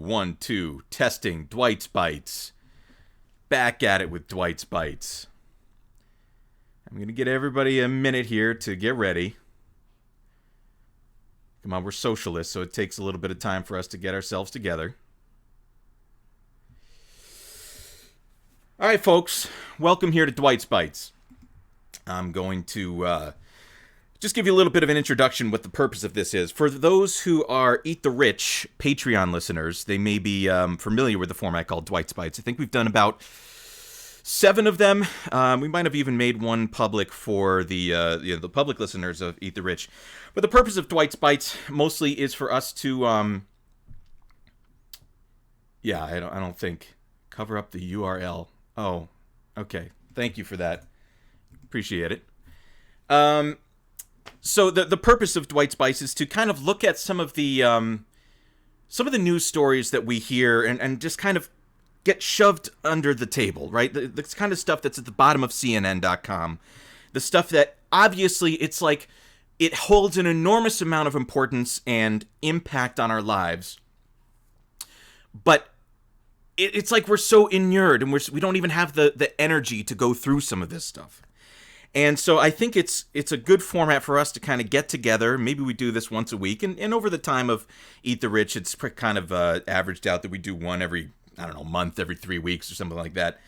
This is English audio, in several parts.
1, 2. Testing. Dwight's Bites. Back at it with Dwight's Bites. I'm going to get everybody a minute here to get ready. Come on, we're socialists, so it takes a little bit of time for us to get ourselves together. All right, folks. Welcome here to Dwight's Bites. I'm going to just give you a little bit of an introduction what the purpose of this is. For those who are Eat the Rich Patreon listeners, they may be familiar with the format called Dwight's Bites. I think we've done about 7 of them. We might have even made one public for the public listeners of Eat the Rich. But the purpose of Dwight's Bites mostly is for us to, I don't think, cover up the URL. Oh, okay. Thank you for that. Appreciate it. So the purpose of Dwight's Bites is to kind of look at some of the news stories that we hear and just kind of get shoved under the table, right? The kind of stuff that's at the bottom of CNN.com. The stuff that obviously it's like it holds an enormous amount of importance and impact on our lives. But it's like we're so inured and we don't even have the energy to go through some of this stuff. And so I think it's a good format for us to kind of get together. Maybe we do this once a week. And over the time of Eat the Rich, it's kind of averaged out that we do one every, month, every 3 weeks or something like that.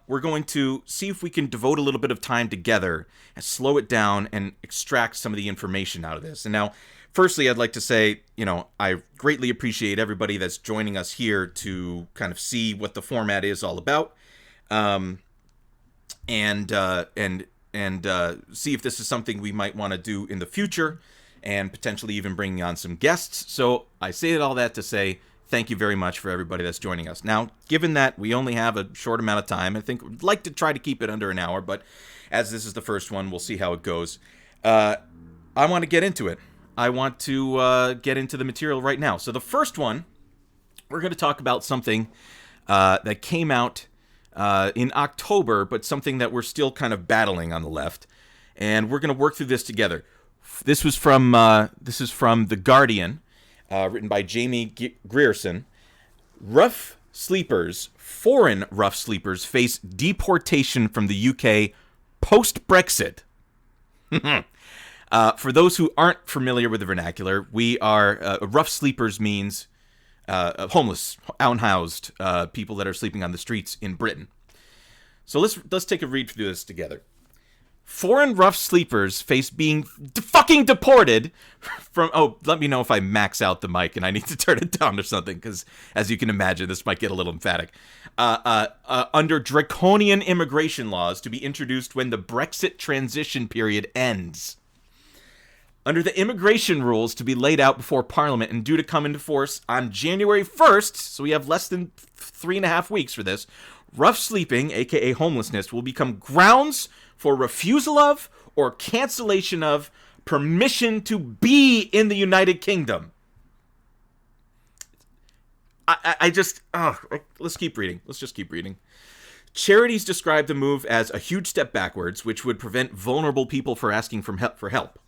We're going to see if we can devote a little bit of time together and slow it down and extract some of the information out of this. And now, firstly, I'd like to say, I greatly appreciate everybody that's joining us here to kind of see what the format is all about. And see if this is something we might want to do in the future and potentially even bringing on some guests. So I say all that to say thank you very much for everybody that's joining us. Now, given that we only have a short amount of time, I think we'd like to try to keep it under an hour, but as this is the first one, we'll see how it goes. I want to get into it. I want to get into the material right now. So the first one, we're going to talk about something that came out in October, but something that we're still kind of battling on the left, and we're going to work through this together. This is from The Guardian, written by Jamie Grierson. Foreign rough sleepers face deportation from the UK post-Brexit. For those who aren't familiar with the vernacular, we are rough sleepers means homeless, unhoused people that are sleeping on the streets in Britain. So let's take a read through this together. Foreign rough sleepers face being fucking deported from... Oh, let me know if I max out the mic and I need to turn it down or something, because as you can imagine, this might get a little emphatic. Under draconian immigration laws to be introduced when the Brexit transition period ends. Under the immigration rules to be laid out before Parliament and due to come into force on January 1st, so we have less than 3.5 weeks for this, rough sleeping, aka homelessness, will become grounds for refusal of or cancellation of permission to be in the United Kingdom. Let's keep reading. Let's just keep reading. Charities describe the move as a huge step backwards, which would prevent vulnerable people from asking for help.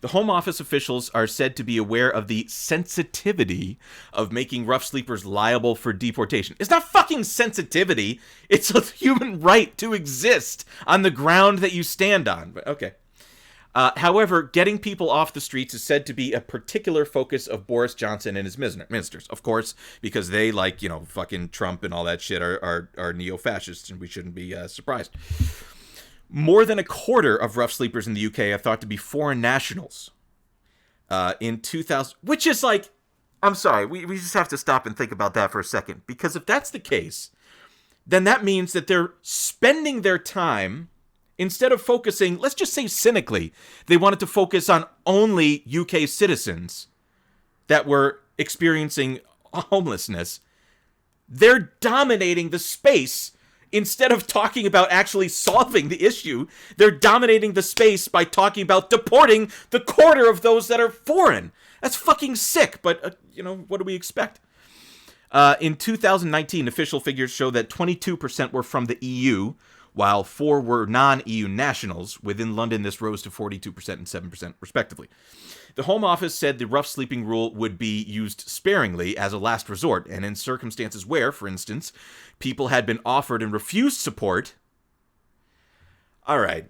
The Home Office officials are said to be aware of the sensitivity of making rough sleepers liable for deportation. It's not fucking sensitivity. It's a human right to exist on the ground that you stand on. But okay. However, getting people off the streets is said to be a particular focus of Boris Johnson and his ministers. Of course, because they, like, fucking Trump and all that shit are neo-fascists, and we shouldn't be surprised. More than a quarter of rough sleepers in the UK are thought to be foreign nationals. In 2000, which is like, I'm sorry, we just have to stop and think about that for a second. Because if that's the case, then that means that they're spending their time, instead of focusing, let's just say cynically, they wanted to focus on only UK citizens that were experiencing homelessness. They're dominating the space. Instead of talking about actually solving the issue, they're dominating the space by talking about deporting the quarter of those that are foreign. That's fucking sick, but, what do we expect? In 2019, official figures show that 22% were from the EU, while 4 were non-EU nationals. Within London, this rose to 42% and 7%, respectively. The Home Office said the rough sleeping rule would be used sparingly as a last resort, and in circumstances where, for instance, people had been offered and refused support. All right.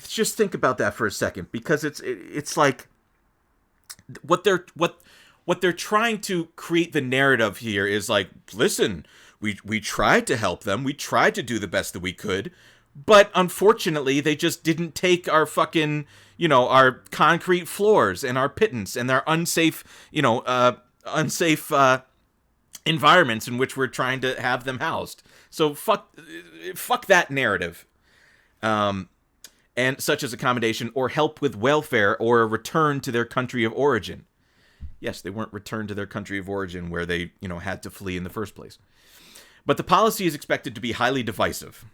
Just think about that for a second, because it's like what they're trying to create the narrative here is like, listen, we tried to help them, we tried to do the best that we could, but unfortunately they just didn't take our fucking, our concrete floors and our pittance and our unsafe environments in which we're trying to have them housed. So fuck that narrative. And such as accommodation or help with welfare or a return to their country of origin. Yes, they weren't returned to their country of origin where they, had to flee in the first place. But the policy is expected to be highly divisive.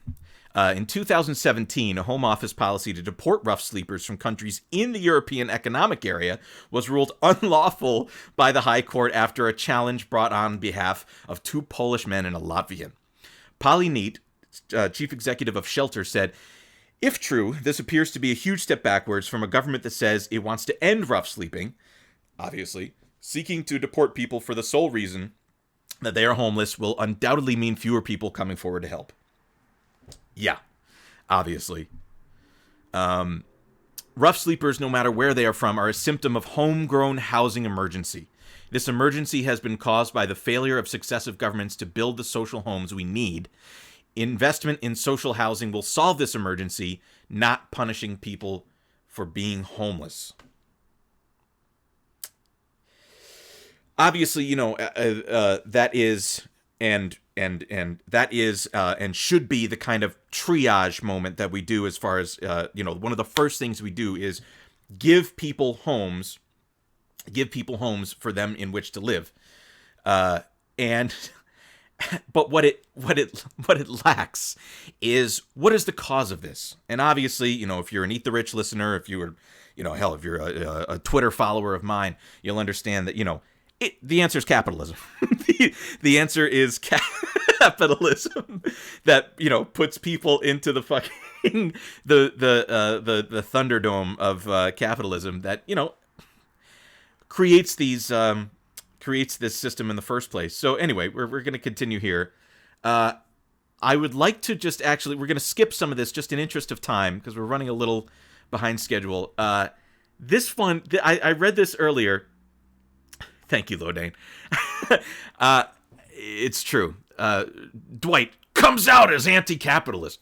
In 2017, a Home Office policy to deport rough sleepers from countries in the European Economic Area was ruled unlawful by the High Court after a challenge brought on behalf of 2 Polish men and a Latvian. Polly Neat, chief executive of Shelter, said, "If true, this appears to be a huge step backwards from a government that says it wants to end rough sleeping, obviously, seeking to deport people for the sole reason that they are homeless will undoubtedly mean fewer people coming forward to help." Yeah, obviously. Rough sleepers, no matter where they are from, are a symptom of homegrown housing emergency. This emergency has been caused by the failure of successive governments to build the social homes we need. Investment in social housing will solve this emergency, not punishing people for being homeless. Obviously, that is and should be the kind of triage moment that we do as far as one of the first things we do is give people homes for them in which to live, but what it lacks is what is the cause of this. And obviously, if you're an Eat the Rich listener, if you were, if you're a Twitter follower of mine, you'll understand that, the answer is capitalism. the answer is capitalism that, puts people into the fucking the Thunderdome of capitalism that, creates this system in the first place. So anyway, we're going to continue here. I would like to just we're going to skip some of this just in interest of time because we're running a little behind schedule. This one, I read this earlier. Thank you, Lodane. It's true. Dwight comes out as anti-capitalist.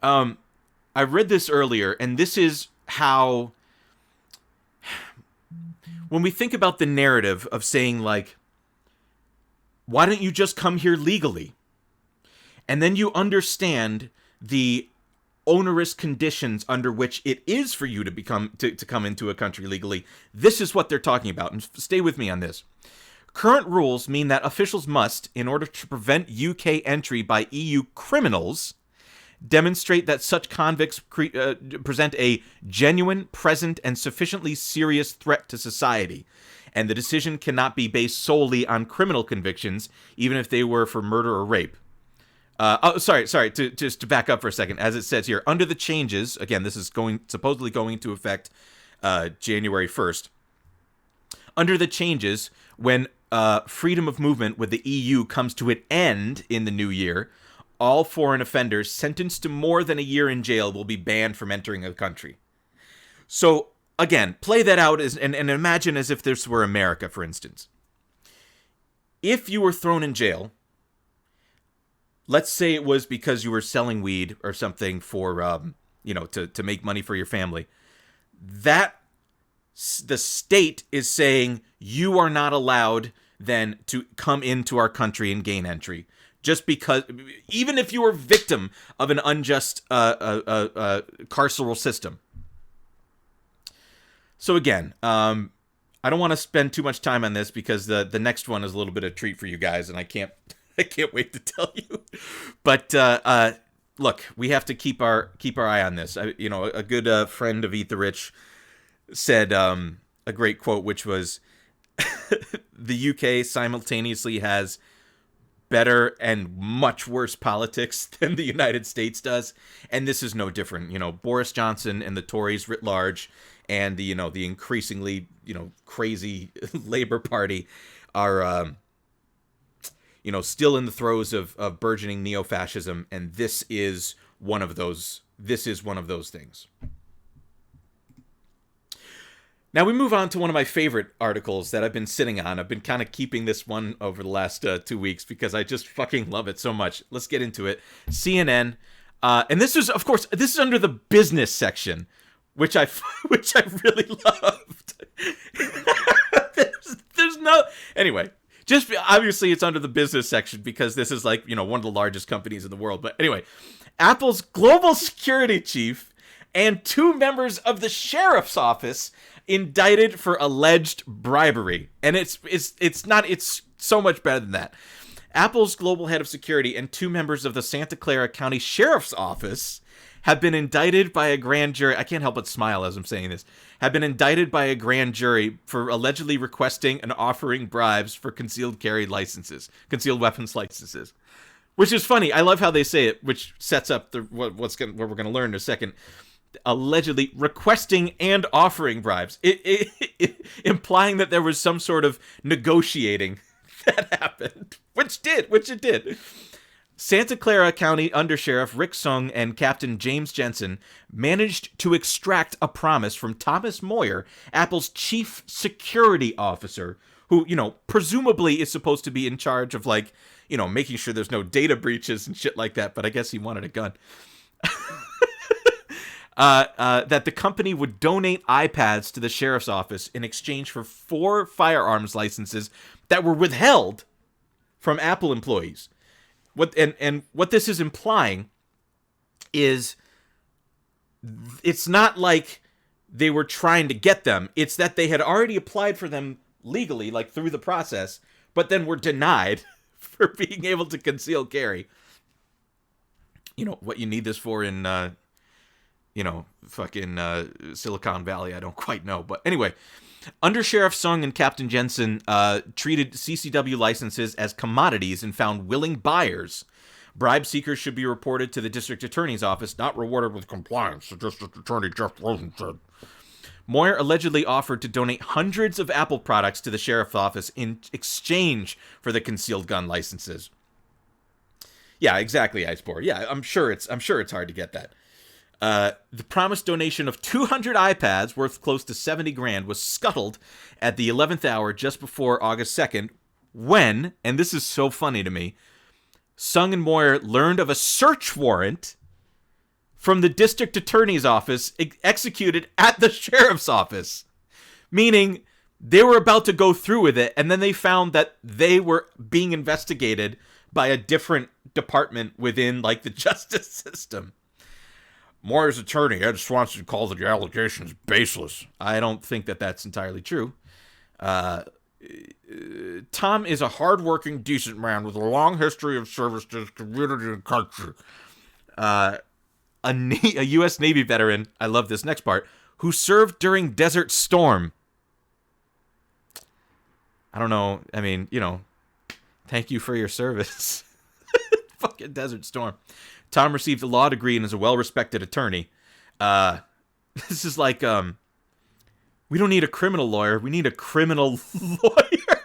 I read this earlier, and this is how... When we think about the narrative of saying, like, why don't you just come here legally? And then you understand the onerous conditions under which it is for you to come into a country legally. This is what they're talking about, and stay with me on this. Current rules mean that officials must, in order to prevent UK entry by EU criminals, demonstrate that such convicts present a genuine, present, and sufficiently serious threat to society, and the decision cannot be based solely on criminal convictions, even if they were for murder or rape. To back up for a second, as it says here, under the changes, again, this is supposedly going into effect January 1st. Under the changes, when freedom of movement with the EU comes to an end in the new year, all foreign offenders sentenced to more than a year in jail will be banned from entering a country. So, again, play that out and imagine as if this were America, for instance. If you were thrown in jail, let's say it was because you were selling weed or something for, to make money for your family, that the state is saying you are not allowed then to come into our country and gain entry. Just because, even if you were a victim of an unjust carceral system. So again, I don't want to spend too much time on this because the next one is a little bit of a treat for you guys, and I can't wait to tell you. But look, we have to keep our eye on this. A good friend of Eat the Rich said a great quote, which was, "The UK simultaneously has better and much worse politics than the United States does, and this is no different. You know, Boris Johnson and the Tories writ large, and the the increasingly crazy Labour Party are still in the throes of burgeoning neo-fascism, and this is one of those. This is one of those things. Now we move on to one of my favorite articles that I've been sitting on. I've been kind of keeping this one over the last 2 weeks because I just fucking love it so much. Let's get into it. CNN, and this is, of course, this is under the business section, which I really loved. there's no anyway. Just obviously it's under the business section because this is like one of the largest companies in the world. But anyway, Apple's global security chief and 2 members of the sheriff's office indicted for alleged bribery. And it's so much better than that. Apple's global head of security and 2 members of the Santa Clara County Sheriff's Office have been indicted by a grand jury. I can't help but smile as I'm saying this. Have been indicted by a grand jury for allegedly requesting and offering bribes for concealed weapons licenses. Which is funny. I love how they say it, which sets up what we're going to learn in a second. Allegedly requesting and offering bribes, implying that there was some sort of negotiating that happened, which it did. Santa Clara County Undersheriff Rick Sung and Captain James Jensen managed to extract a promise from Thomas Moyer, Apple's chief security officer, who, presumably is supposed to be in charge of, making sure there's no data breaches and shit like that, but I guess he wanted a gun. That the company would donate iPads to the sheriff's office in exchange for 4 firearms licenses that were withheld from Apple employees. What this is implying is it's not like they were trying to get them. It's that they had already applied for them legally, like through the process, but then were denied for being able to conceal carry. What you need this for in Silicon Valley, I don't quite know. But anyway, Undersheriff Sung and Captain Jensen treated CCW licenses as commodities and found willing buyers. Bribe seekers should be reported to the district attorney's office, not rewarded with compliance, the district attorney Jeff Rosen said. Moyer allegedly offered to donate hundreds of Apple products to the sheriff's office in exchange for the concealed gun licenses. Yeah, exactly, Icebore. Yeah, I'm sure it's hard to get that. The promised donation of 200 iPads worth close to $70,000 was scuttled at the 11th hour just before August 2nd when, and this is so funny to me, Sung and Moyer learned of a search warrant from the district attorney's office executed at the sheriff's office. Meaning they were about to go through with it, and then they found that they were being investigated by a different department within, the justice system. Moyer's attorney, Ed Swanson, called the allegations baseless. I don't think that that's entirely true. Tom is a hardworking, decent man with a long history of service to his community and country. A U.S. Navy veteran, I love this next part, who served during Desert Storm. I don't know. I mean, thank you for your service. Fucking Desert Storm. Tom received a law degree and is a well-respected attorney. This is like, we don't need a criminal lawyer. We need a criminal lawyer.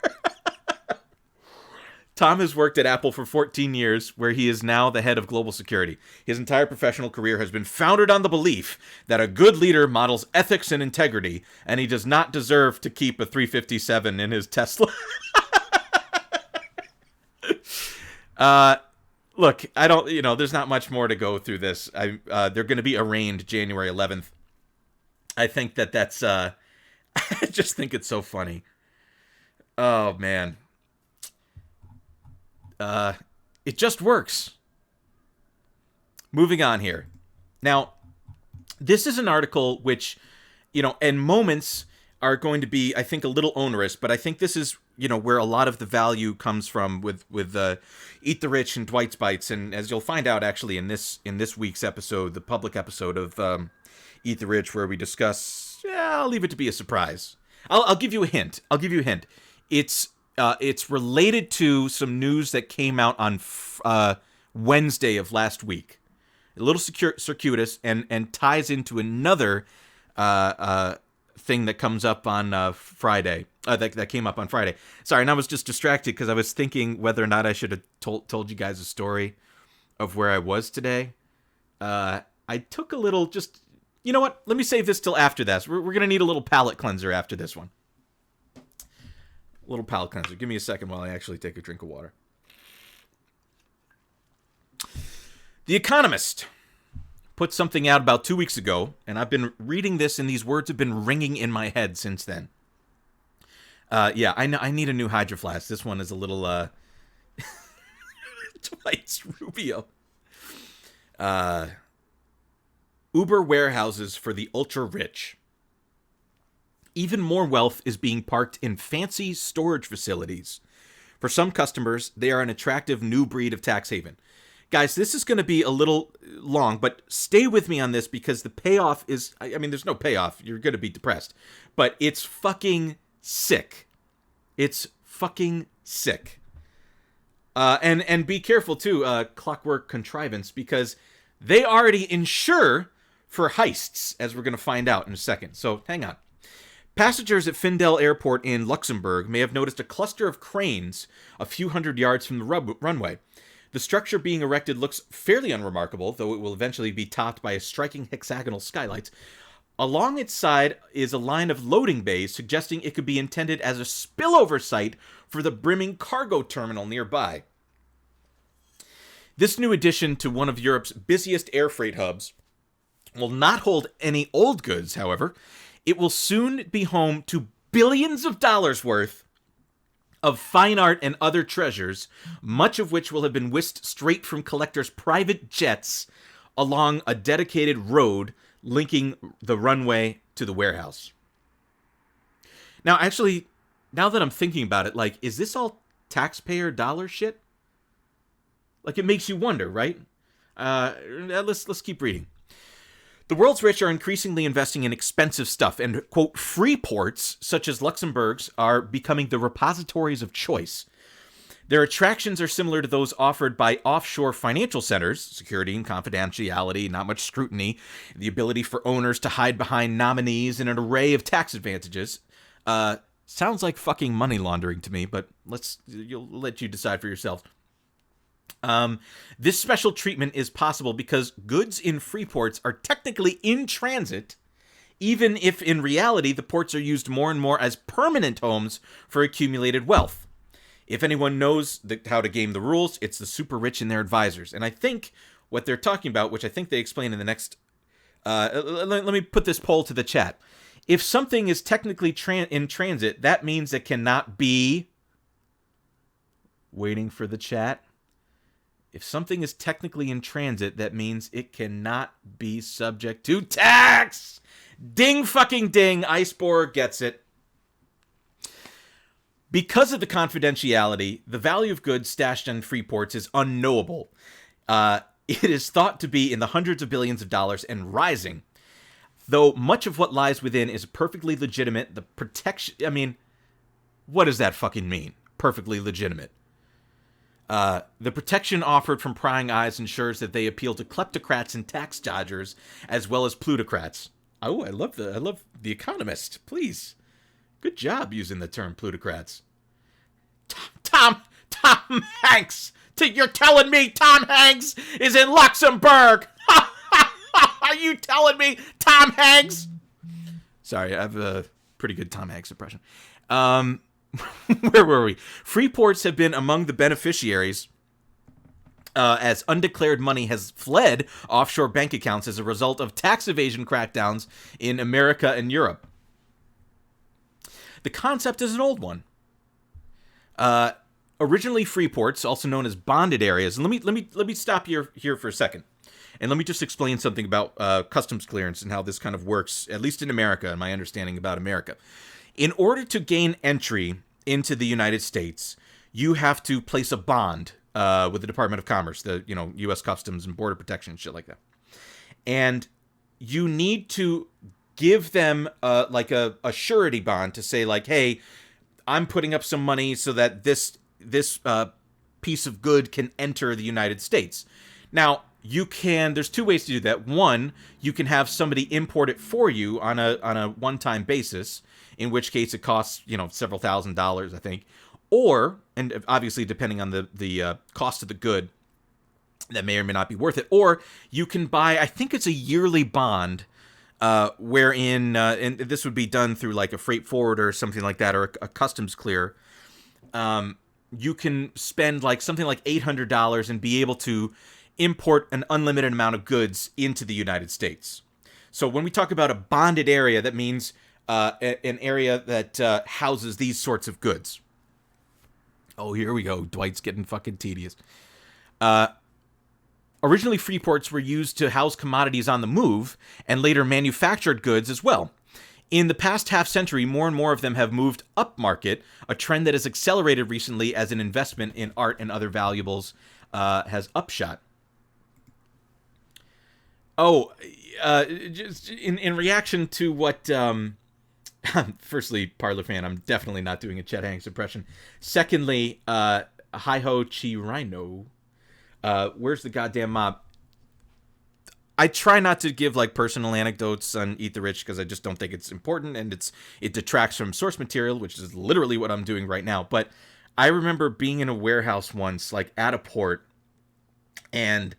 Tom has worked at Apple for 14 years, where he is now the head of global security. His entire professional career has been founded on the belief that a good leader models ethics and integrity, and he does not deserve to keep a 357 in his Tesla. Look, I don't, there's not much more to go through this. They're going to be arraigned January 11th. I think that's, I just think it's so funny. Oh, man. It just works. Moving on here. Now, this is an article which, and moments are going to be, I think, a little onerous, but I think this is, where a lot of the value comes from with Eat the Rich and Dwight's Bites, and as you'll find out actually in this week's episode, the public episode of Eat the Rich, where we discuss, I'll leave it to be a surprise. I'll give you a hint. It's It's related to some news that came out on Wednesday of last week. A little circuitous and ties into another thing that comes up on Friday. That came up on Friday. Sorry, and I was just distracted because I was thinking whether or not I should have told you guys a story of where I was today. I took a little just... You know what? Let me save this till after this. We're going to need a little palate cleanser after this one. A little palate cleanser. Give me a second while I actually take a drink of water. The Economist put something out about 2 weeks ago, and I've been reading this, and these words have been ringing in my head since then. Yeah, I need a new Hydro Flask. This one is a little, Dwight Rubio. Uber warehouses for the ultra-rich. Even more wealth is being parked in fancy storage facilities. For some customers, they are an attractive new breed of tax haven. Guys, this is going to be a little long, but stay with me on this because the payoff is... I mean, there's no payoff. You're going to be depressed. But it's fucking sick. It's fucking sick. And be careful, too, Clockwork Contrivance, because they already insure for heists, as we're going to find out in a second. So, hang on. Passengers at Findel Airport in Luxembourg may have noticed a cluster of cranes a few hundred yards from the runway. The structure being erected looks fairly unremarkable, though it will eventually be topped by a striking hexagonal skylight. Along its side is a line of loading bays, suggesting it could be intended as a spillover site for the brimming cargo terminal nearby. This new addition to one of Europe's busiest air freight hubs will not hold any old goods, however. It will soon be home to billions of dollars worth of fine art and other treasures, much of which will have been whisked straight from collectors' private jets along a dedicated road linking the runway to the warehouse. Now, actually, now that I'm thinking about it, like, is this all taxpayer dollar shit? Like, it makes you wonder, right? Let's keep reading. The world's rich are increasingly investing in expensive stuff, and, quote, free ports, such as Luxembourg's, are becoming the repositories of choice. Their attractions are similar to those offered by offshore financial centers: security and confidentiality, not much scrutiny, the ability for owners to hide behind nominees, and an array of tax advantages. Sounds like fucking money laundering to me, but you'll let you decide for yourself. This special treatment is possible because goods in free ports are technically in transit, even if in reality the ports are used more and more as permanent homes for accumulated wealth. If anyone knows how to game the rules, it's the super rich and their advisors. And I think what they're talking about, which I think they explain in the next... let me put this poll to the chat. If something is technically in transit, that means it cannot be... Waiting for the chat. If something is technically in transit, that means it cannot be subject to tax! Ding fucking ding, Iceborg gets it. Because of the confidentiality, the value of goods stashed in free ports is unknowable. It is thought to be in the hundreds of billions of dollars and rising. Though much of what lies within is perfectly legitimate, the protection... I mean, what does that fucking mean? Perfectly legitimate. The protection offered from prying eyes ensures that they appeal to kleptocrats and tax dodgers, as well as plutocrats. Oh, I love the Economist. Please. Good job using the term plutocrats. Tom Hanks! You're telling me Tom Hanks is in Luxembourg! Are you telling me Tom Hanks? Sorry, I have a pretty good Tom Hanks impression. Where were we? Free ports have been among the beneficiaries as undeclared money has fled offshore bank accounts as a result of tax evasion crackdowns in America and Europe. The concept is an old one. Originally free ports, also known as bonded areas. And let me stop here for a second. And let me just explain something about customs clearance and how this kind of works, at least in America, and my understanding about America. In order to gain entry into the United States, you have to place a bond with the Department of Commerce, the U.S. Customs and Border Protection, shit like that. And you need to give them like a surety bond to say like, hey, I'm putting up some money so that this piece of good can enter the United States. Now, there's two ways to do that. One, you can have somebody import it for you on a one-time basis, in which case it costs, several $1,000s, I think. Or, and obviously depending on the cost of the good, that may or may not be worth it. Or you can buy, I think it's a yearly bond, wherein, and this would be done through like a freight forwarder or something like that, or a customs clear. You can spend like something like $800 and be able to import an unlimited amount of goods into the United States. So when we talk about a bonded area, that means an area that houses these sorts of goods. Oh, here we go. Dwight's getting fucking tedious. Originally, free ports were used to house commodities on the move, and later manufactured goods as well. In the past half-century, more and more of them have moved upmarket, a trend that has accelerated recently as an investment in art and other valuables has upshot. Oh, just in reaction to what... firstly, Parlor fan, I'm definitely not doing a Chet Hanks impression. Secondly, Hi-Ho Chi Rhino... where's the goddamn mob? I try not to give like personal anecdotes on Eat the Rich because I just don't think it's important, and it detracts from source material, which is literally what I'm doing right now. But I remember being in a warehouse once, like at a port, and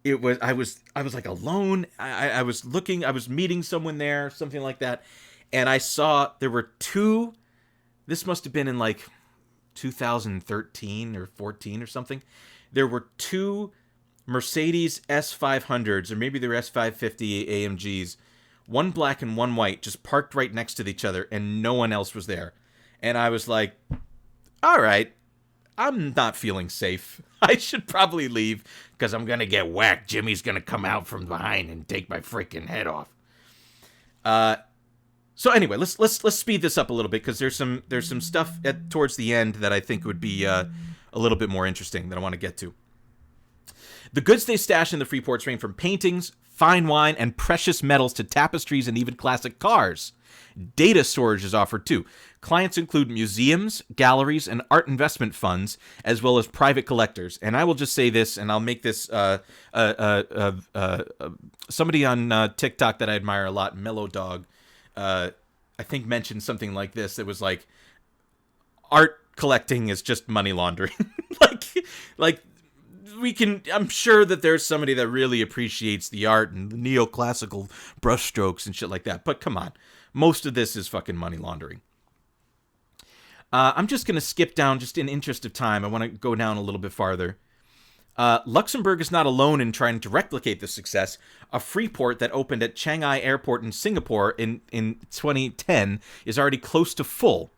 I was like alone. I was meeting someone there, something like that, and I saw there were two. This must have been in like 2013 or 14 or something. There were two Mercedes S500s, or maybe they were S550 AMGs, one black and one white, just parked right next to each other, and no one else was there. And I was like, all right, I'm not feeling safe. I should probably leave, because I'm going to get whacked. Jimmy's going to come out from behind and take my freaking head off. So anyway, let's speed this up a little bit, because there's some stuff towards the end that I think would be a little bit more interesting that I want to get to. The goods they stash in the free ports range from paintings, fine wine, and precious metals to tapestries and even classic cars. Data storage is offered too. Clients include museums, galleries, and art investment funds, as well as private collectors. And I will just say this, and I'll make this somebody on TikTok that I admire a lot, Mellow Dog, I think mentioned something like this. It was like, art collecting is just money laundering. like I'm sure that there's somebody that really appreciates the art and the neoclassical brushstrokes and shit like that. But come on, most of this is fucking money laundering. I'm just going to skip down just in interest of time. I want to go down a little bit farther. Luxembourg is not alone in trying to replicate this success. A free port that opened at Chiang Mai Airport in Singapore in 2010 is already close to full.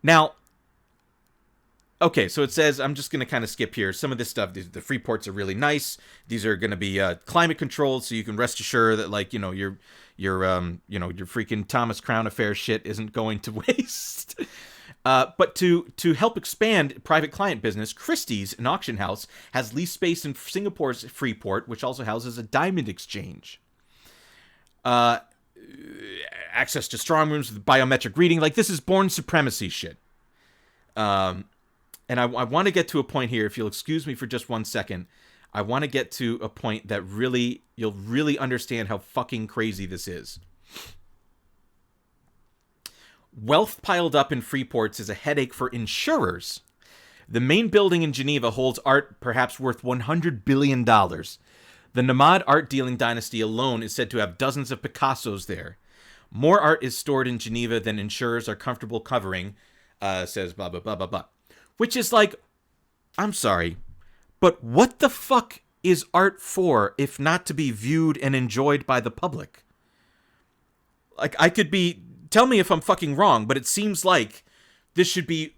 Now, okay, so it says, I'm just going to kind of skip here. Some of this stuff, the free ports are really nice. These are going to be climate controlled, so you can rest assured that, like, your freaking Thomas Crown Affair shit isn't going to waste. But to help expand private client business, Christie's, an auction house, has leased space in Singapore's free port, which also houses a diamond exchange. Access to strong rooms with biometric reading. Like, this is born supremacy shit. And I want to get to a point here, if you'll excuse me for just 1 second. I want to get to a point that you'll really understand how fucking crazy this is. Wealth piled up in free ports is a headache for insurers. The main building in Geneva holds art perhaps worth $100 billion. The Nomad art dealing dynasty alone is said to have dozens of Picassos there. More art is stored in Geneva than insurers are comfortable covering, says blah, blah, blah, blah, blah. Which is like, I'm sorry, but what the fuck is art for if not to be viewed and enjoyed by the public? Like, tell me if I'm fucking wrong, but it seems like this should be,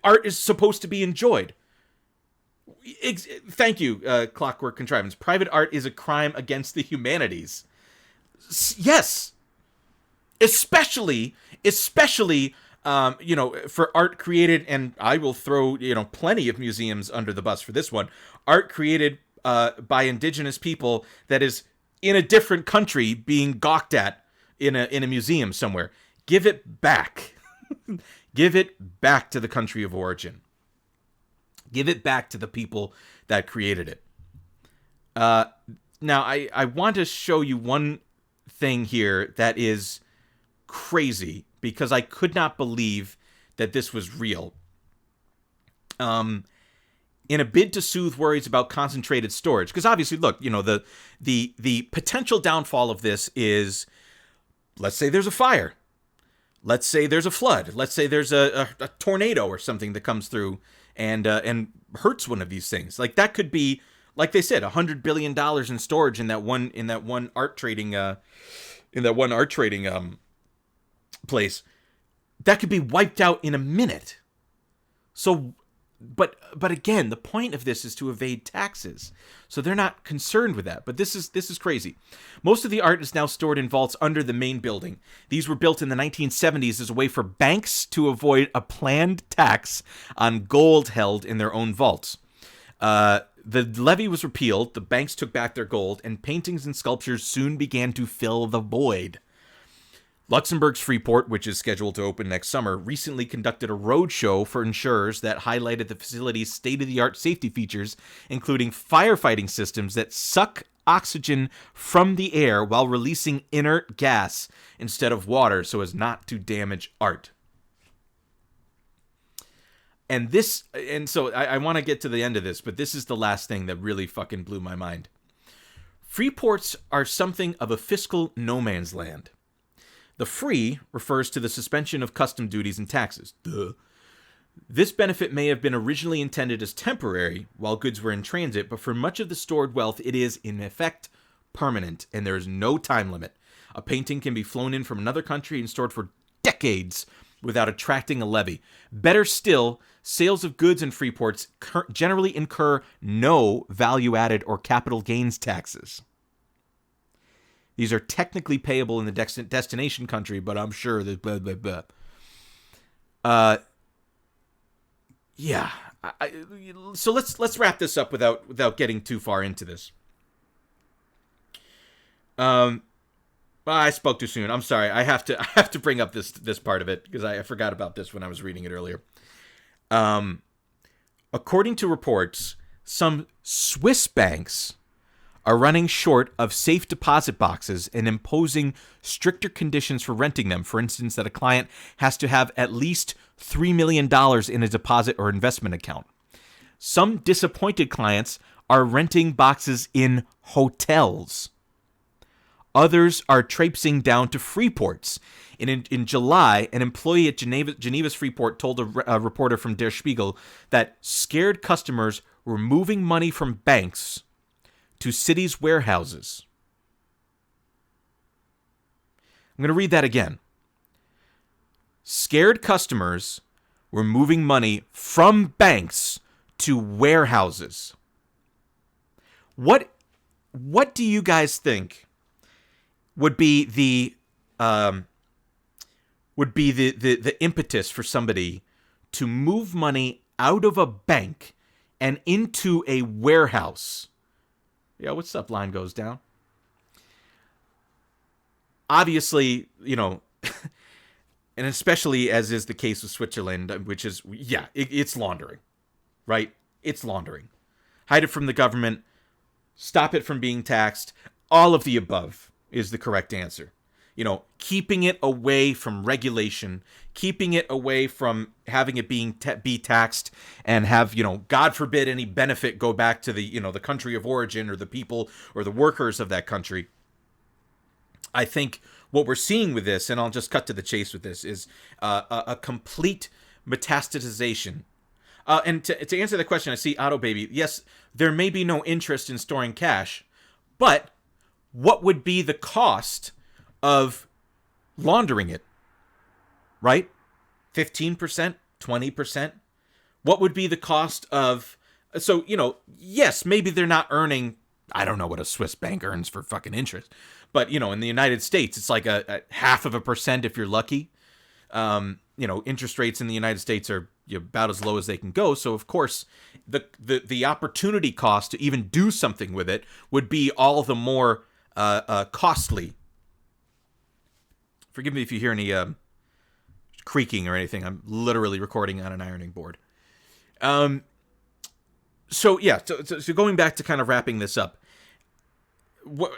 art is supposed to be enjoyed. Thank you, Clockwork Contrivance. Private art is a crime against the humanities. Yes. Especially, for art created, and I will throw, plenty of museums under the bus for this one, art created by indigenous people that is in a different country being gawked at in a museum somewhere. Give it back. Give it back to the country of origin. Give it back to the people that created it. Now, I want to show you one thing here that is crazy, because I could not believe that this was real. In a bid to soothe worries about concentrated storage, because obviously, look, the potential downfall of this is, let's say there's a fire. Let's say there's a flood. Let's say there's a tornado or something that comes through and hurts one of these things. Like, that could be, like they said, $100 billion in storage in that one art trading place. That could be wiped out in a minute. So, but again, the point of this is to evade taxes. So they're not concerned with that. But this is crazy. Most of the art is now stored in vaults under the main building. These were built in the 1970s as a way for banks to avoid a planned tax on gold held in their own vaults. The levy was repealed, the banks took back their gold, and paintings and sculptures soon began to fill the void. Luxembourg's Freeport, which is scheduled to open next summer, recently conducted a roadshow for insurers that highlighted the facility's state-of-the-art safety features, including firefighting systems that suck oxygen from the air while releasing inert gas instead of water so as not to damage art. And so I want to get to the end of this, but this is the last thing that really fucking blew my mind. Freeports are something of a fiscal no man's land. The free refers to the suspension of custom duties and taxes. Duh. This benefit may have been originally intended as temporary while goods were in transit, but for much of the stored wealth, it is, in effect, permanent, and there is no time limit. A painting can be flown in from another country and stored for decades without attracting a levy. Better still, sales of goods in free ports generally incur no value-added or capital gains taxes. These are technically payable in the destination country, but I'm sure that blah, blah, blah. Yeah. So let's wrap this up without getting too far into this. I spoke too soon. I'm sorry. I have to bring up this part of it because I forgot about this when I was reading it earlier. According to reports, some Swiss banks are running short of safe deposit boxes and imposing stricter conditions for renting them. For instance, that a client has to have at least $3 million in a deposit or investment account. Some disappointed clients are renting boxes in hotels. Others are traipsing down to Freeports. In July, an employee at Geneva's Freeport told a reporter from Der Spiegel that scared customers were moving money from banks to cities' warehouses. I'm going to read that again. Scared customers were moving money from banks to warehouses. What do you guys think would be the impetus for somebody to move money out of a bank and into a warehouse? Yeah, what's up? Line goes down. Obviously, and especially as is the case with Switzerland, which is, it's laundering, right? It's laundering. Hide it from the government. Stop it from being taxed. All of the above is the correct answer. Keeping it away from regulation, keeping it away from having it be taxed and have, God forbid any benefit go back to the, the country of origin or the people or the workers of that country. I think what we're seeing with this, and I'll just cut to the chase with this, is a complete metastasization. And to answer the question, I see Otto Baby. Yes, there may be no interest in storing cash, but what would be the cost of laundering it, right? 15%, 20%? What would be the cost of, so, yes, maybe they're not earning, I don't know what a Swiss bank earns for fucking interest, but, in the United States, it's like a 0.5% if you're lucky. Interest rates in the United States are about as low as they can go, so of course, the opportunity cost to even do something with it would be all the more costly. Forgive me if you hear any creaking or anything. I'm literally recording on an ironing board. So going back to kind of wrapping this up,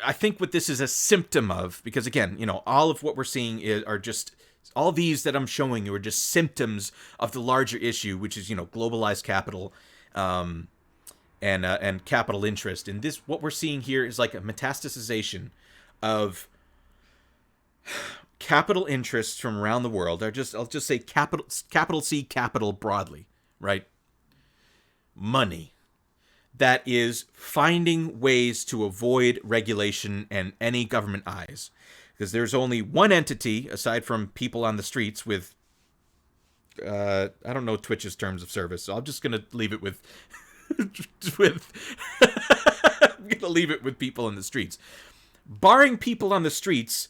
I think what this is a symptom of, because again, all of what we're seeing are just, all these that I'm showing you are just symptoms of the larger issue, which is, globalized capital, and capital interest. And this, what we're seeing here is like a metastasization of capital interests from around the world. I'll just say capital C, capital broadly, right? Money that is finding ways to avoid regulation and any government eyes. Because there's only one entity, aside from people on the streets with, I don't know Twitch's terms of service, so I'm just going to leave it with, I'm going to leave it with people in the streets. Barring people on the streets,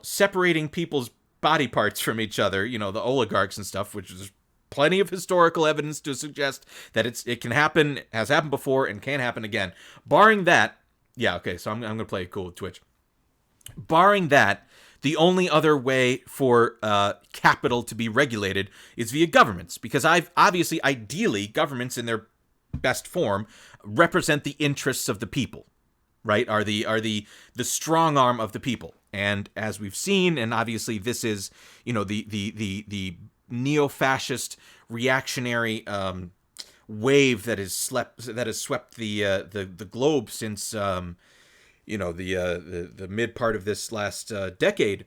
separating people's body parts from each other, the oligarchs and stuff, which is plenty of historical evidence to suggest that it can happen, has happened before, and can happen again. Barring that, yeah, okay, so I'm going to play it cool with Twitch. Barring that, the only other way for capital to be regulated is via governments, because ideally, governments in their best form represent the interests of the people, right? Are the strong arm of the people, and as we've seen, and obviously this is the neo-fascist reactionary wave that has swept the globe since the mid part of this last decade.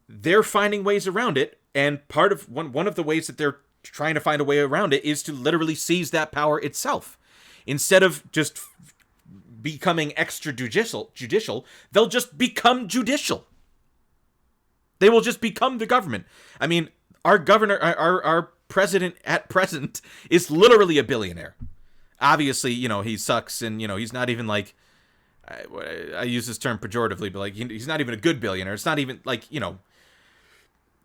They're finding ways around it, and part of one of the ways that they're trying to find a way around it is to literally seize that power itself. Instead of just becoming extrajudicial, they'll just become judicial. They will just become the government. I mean, our governor, our president at present is literally a billionaire. Obviously, he sucks, and he's not even like, I use this term pejoratively, but like he's not even a good billionaire. It's not even like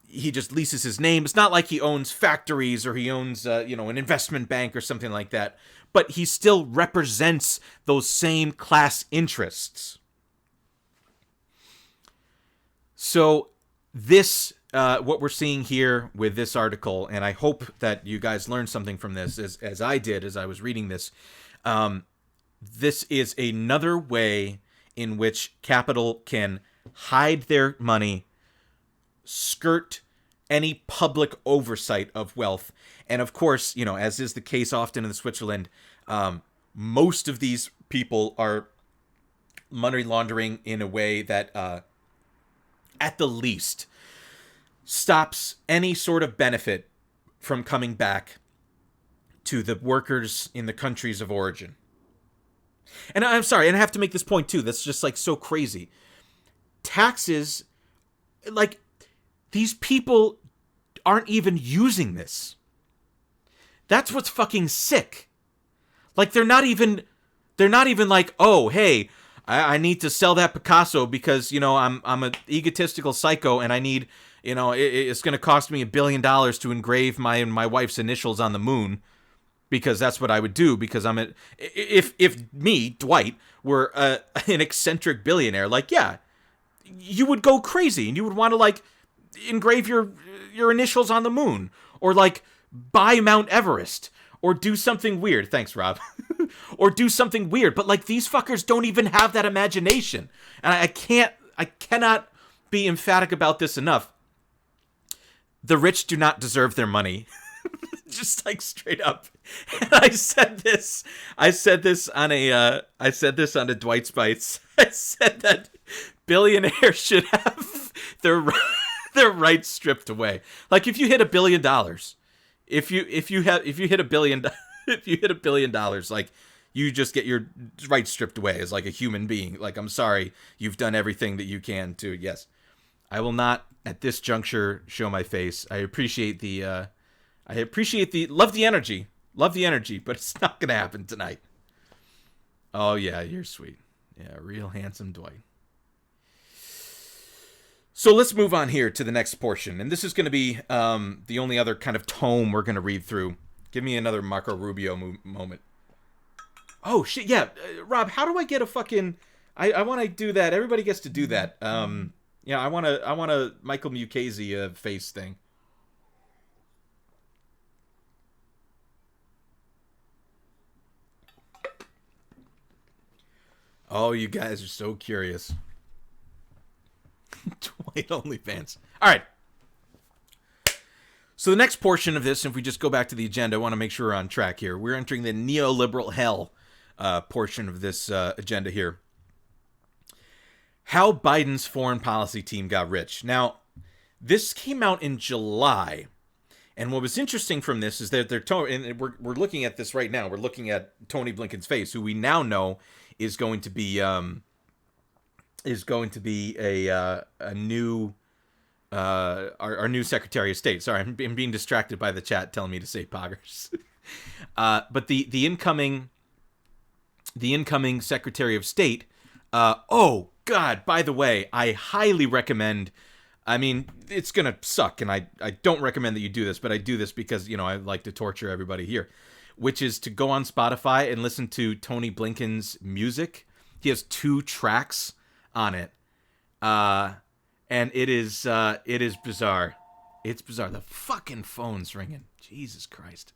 he just leases his name. It's not like he owns factories or he owns an investment bank or something like that. But he still represents those same class interests. So this, what we're seeing here with this article, and I hope that you guys learned something from this, as I did as I was reading this. This is another way in which capital can hide their money, skirt any public oversight of wealth. And of course, as is the case often in Switzerland, most of these people are money laundering in a way that, at the least, stops any sort of benefit from coming back to the workers in the countries of origin. And I'm sorry, and I have to make this point too, that's just like so crazy. Taxes, like, these people aren't even using this. That's what's fucking sick. Like, they're not even like, oh, hey, I need to sell that Picasso because, I'm an egotistical psycho and I need, it's going to cost me $1 billion to engrave my wife's initials on the moon. Because that's what I would do, because if me, Dwight, were an eccentric billionaire, like, yeah, you would go crazy and you would want to, like, engrave your initials on the moon, or, like, buy Mount Everest, or do something weird. Thanks, Rob. Or do something weird. But, like, these fuckers don't even have that imagination. And I cannot be emphatic about this enough. The rich do not deserve their money. Just like straight up. And I said this on a Dwight Spites. I said that billionaires should have their rights stripped away. Like, if you hit $1 billion, if you hit $1 billion, like, you just get your rights stripped away as like a human being. Like, I'm sorry, you've done everything that you can to. Yes, I will not at this juncture show my face. I appreciate the love the energy, but it's not gonna happen tonight. Oh yeah, you're sweet. Yeah, real handsome Dwight. So let's move on here to the next portion, and this is going to be the only other kind of tome we're going to read through. Give me another Marco Rubio moment. Oh shit, yeah, Rob, how do I get a fucking? I want to do that. Everybody gets to do that. Yeah, I want a Michael Mukasey face thing. Oh, you guys are so curious. Dwight OnlyFans. All right. So the next portion of this, if we just go back to the agenda, I want to make sure we're on track here. We're entering the Neoliberal Hell portion of this agenda here. How Biden's foreign policy team got rich. Now, this came out in July. And what was interesting from this is that and we're looking at this right now. We're looking at Tony Blinken's face, who we now know is going to be a new our new Secretary of State. Sorry, I'm being distracted by the chat telling me to say poggers. But the incoming Secretary of State. Oh God! By the way, I highly recommend. I mean, it's going to suck, and I don't recommend that you do this, but I do this because, I like to torture everybody here, which is to go on Spotify and listen to Tony Blinken's music. He has 2 tracks on it, and it is bizarre. It's bizarre. The fucking phone's ringing. Jesus Christ.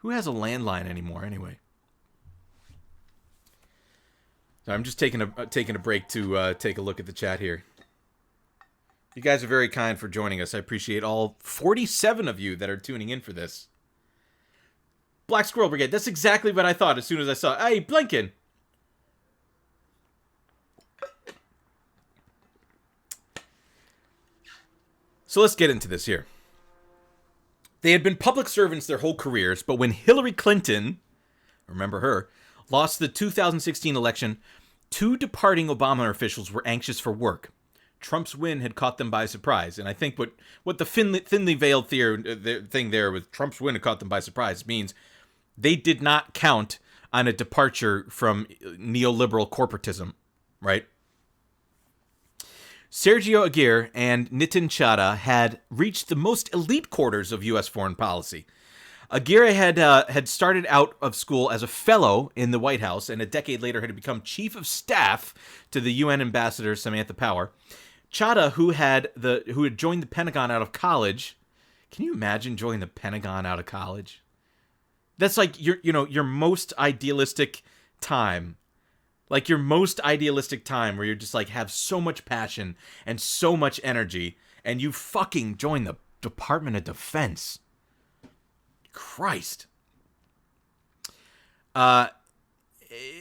Who has a landline anymore, anyway? So I'm just taking a break to take a look at the chat here. You guys are very kind for joining us. I appreciate all 47 of you that are tuning in for this. Black Squirrel Brigade. That's exactly what I thought as soon as I saw it. Hey, Blinken. So let's get into this here. They had been public servants their whole careers, but when Hillary Clinton, remember her, lost the 2016 election, 2 departing Obama officials were anxious for work. Trump's win had caught them by surprise. And I think what the thinly veiled thing there with Trump's win had caught them by surprise means they did not count on a departure from neoliberal corporatism, right? Sergio Aguirre and Nitin Chadha had reached the most elite quarters of U.S. foreign policy. Aguirre had started out of school as a fellow in the White House, and a decade later had become chief of staff to the UN ambassador Samantha Power. Chadha, who had joined the Pentagon out of college. Can you imagine joining the Pentagon out of college? That's like your most idealistic time. Like your most idealistic time where you're just like have so much passion and so much energy, and you fucking join the Department of Defense. Christ. And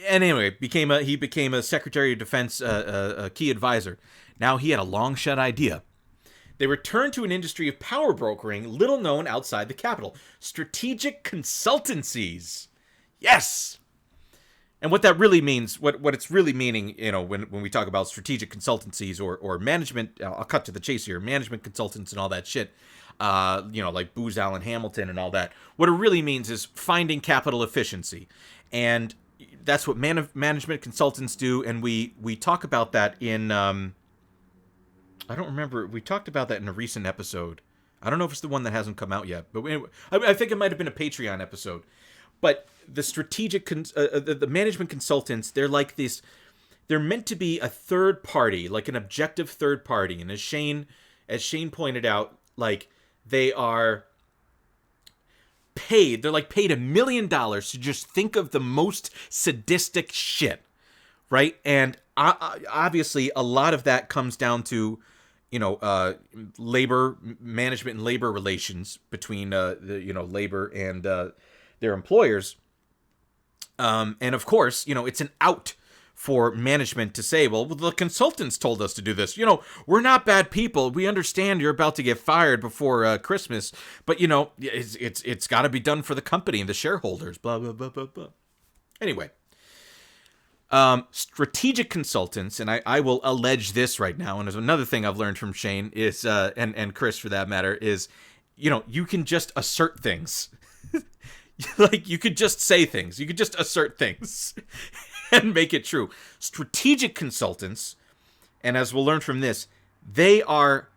anyway, he became a Secretary of Defense, a key advisor. Now he had a long shot idea. They returned to an industry of power brokering, little known outside the capital. Strategic consultancies. Yes! And what that really means, what it's really meaning, when we talk about strategic consultancies or management, I'll cut to the chase here, management consultants and all that shit, like Booz Allen Hamilton and all that. What it really means is finding capital efficiency. And that's what management consultants do, and we talk about that in... I don't remember. We talked about that in a recent episode. I don't know if it's the one that hasn't come out yet, but I think it might have been a Patreon episode. But the strategic, the management consultants, they're like this. They're meant to be a third party, like an objective third party. And as Shane pointed out, like they are paid. They're like paid $1 million to just think of the most sadistic shit, right? And obviously, a lot of that comes down to, labor management and labor relations between labor and their employers. And of course, it's an out for management to say, well, the consultants told us to do this. We're not bad people. We understand you're about to get fired before Christmas, but it's got to be done for the company and the shareholders. Blah blah blah blah blah. Anyway. Strategic consultants, and I will allege this right now, and there's another thing I've learned from Shane is, and Chris for that matter, is, you can just assert things. Like, you could just say things. You could just assert things and make it true. Strategic consultants, and as we'll learn from this, they are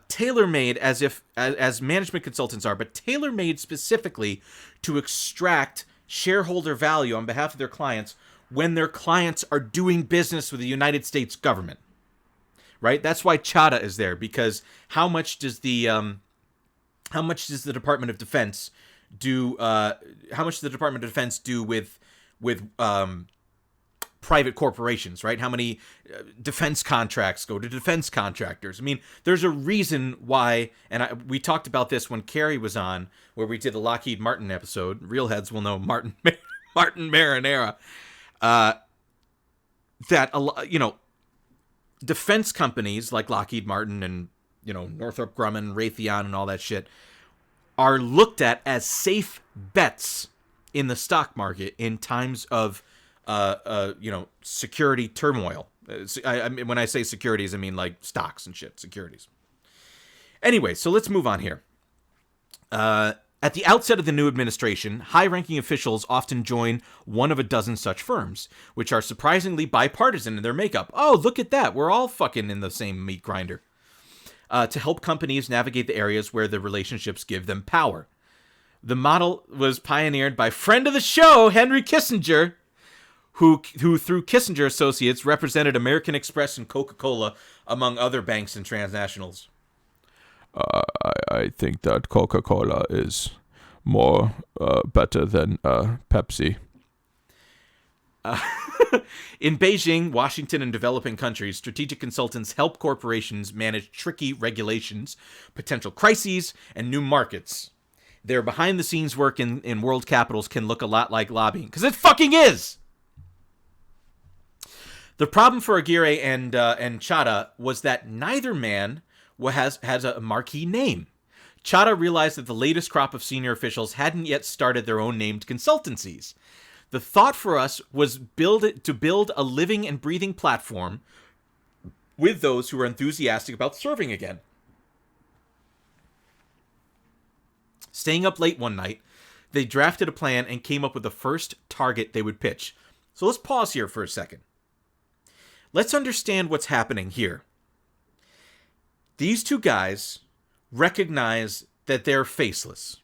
tailor-made as management consultants are, but tailor-made specifically to extract shareholder value on behalf of their clients when their clients are doing business with the United States government, right? That's why Chadha is there, because how much does the Department of Defense do? How much does the Department of Defense do with private corporations, right? How many defense contracts go to defense contractors? I mean, there's a reason why, and we talked about this when Carrie was on, where we did the Lockheed Martin episode. Real heads will know Martin Marinara. That, defense companies like Lockheed Martin and, Northrop Grumman, Raytheon, and all that shit are looked at as safe bets in the stock market in times of security turmoil. I mean, when I say securities, I mean like stocks and shit, securities. Anyway, so let's move on here. At the outset of the new administration, high-ranking officials often join one of a dozen such firms, which are surprisingly bipartisan in their makeup. Oh, look at that. We're all fucking in the same meat grinder. To help companies navigate the areas where the relationships give them power. The model was pioneered by friend of the show, Henry Kissinger, who through Kissinger Associates represented American Express and Coca-Cola among other banks and transnationals. I think that Coca-Cola is more better than Pepsi. In Beijing, Washington, and developing countries, strategic consultants help corporations manage tricky regulations, potential crises, and new markets. Their behind-the-scenes work in world capitals can look a lot like lobbying, because it fucking is! The problem for Aguirre and Chadha was that neither man has a marquee name. Chadha realized that the latest crop of senior officials hadn't yet started their own named consultancies. The thought for us was to build a living and breathing platform with those who are enthusiastic about serving again. Staying up late one night, they drafted a plan and came up with the first target they would pitch. So let's pause here for a second. Let's understand what's happening here. These two guys recognize that they're faceless,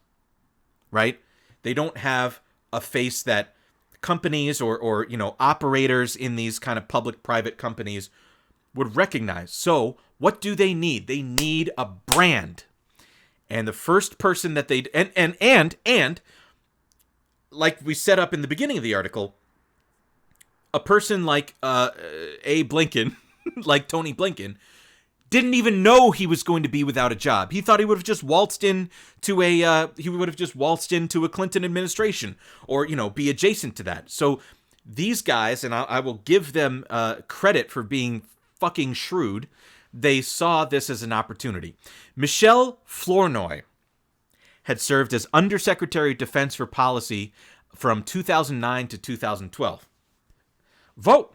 right? They don't have a face that companies or operators in these kind of public-private companies would recognize. So what do they need? They need a brand. And the first person that they and like we set up in the beginning of the article, a person like A. Blinken, like Tony Blinken, didn't even know he was going to be without a job. He thought he would have just waltzed into a Clinton administration, or be adjacent to that. So these guys, and I will give them credit for being fucking shrewd, they saw this as an opportunity. Michel Flournoy had served as Undersecretary of Defense for Policy from 2009 to 2012. Vote!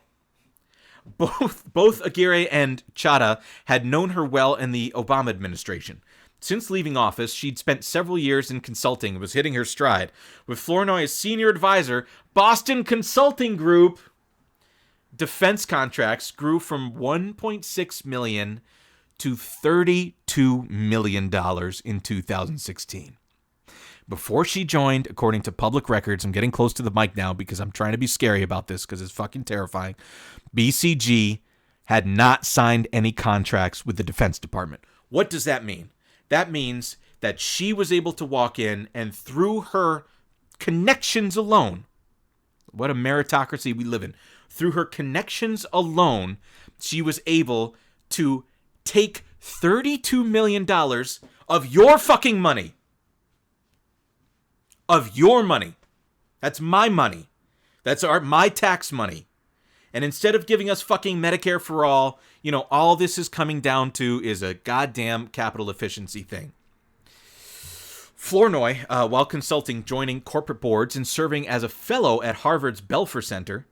Both Aguirre and Chadha had known her well in the Obama administration. Since leaving office, she'd spent several years in consulting and was hitting her stride. With Flournoy as senior advisor, Boston Consulting Group defense contracts grew from $1.6 million to $32 million in 2016. Before she joined, according to public records, I'm getting close to the mic now because I'm trying to be scary about this because it's fucking terrifying, BCG had not signed any contracts with the Defense Department. What does that mean? That means that she was able to walk in and through her connections alone, what a meritocracy we live in, through her connections alone, she was able to take $32 million of your fucking money. Of your money. That's my money. That's my tax money. And instead of giving us fucking Medicare for all, all this is coming down to is a goddamn capital efficiency thing. Flournoy, while consulting, joining corporate boards and serving as a fellow at Harvard's Belfer Center,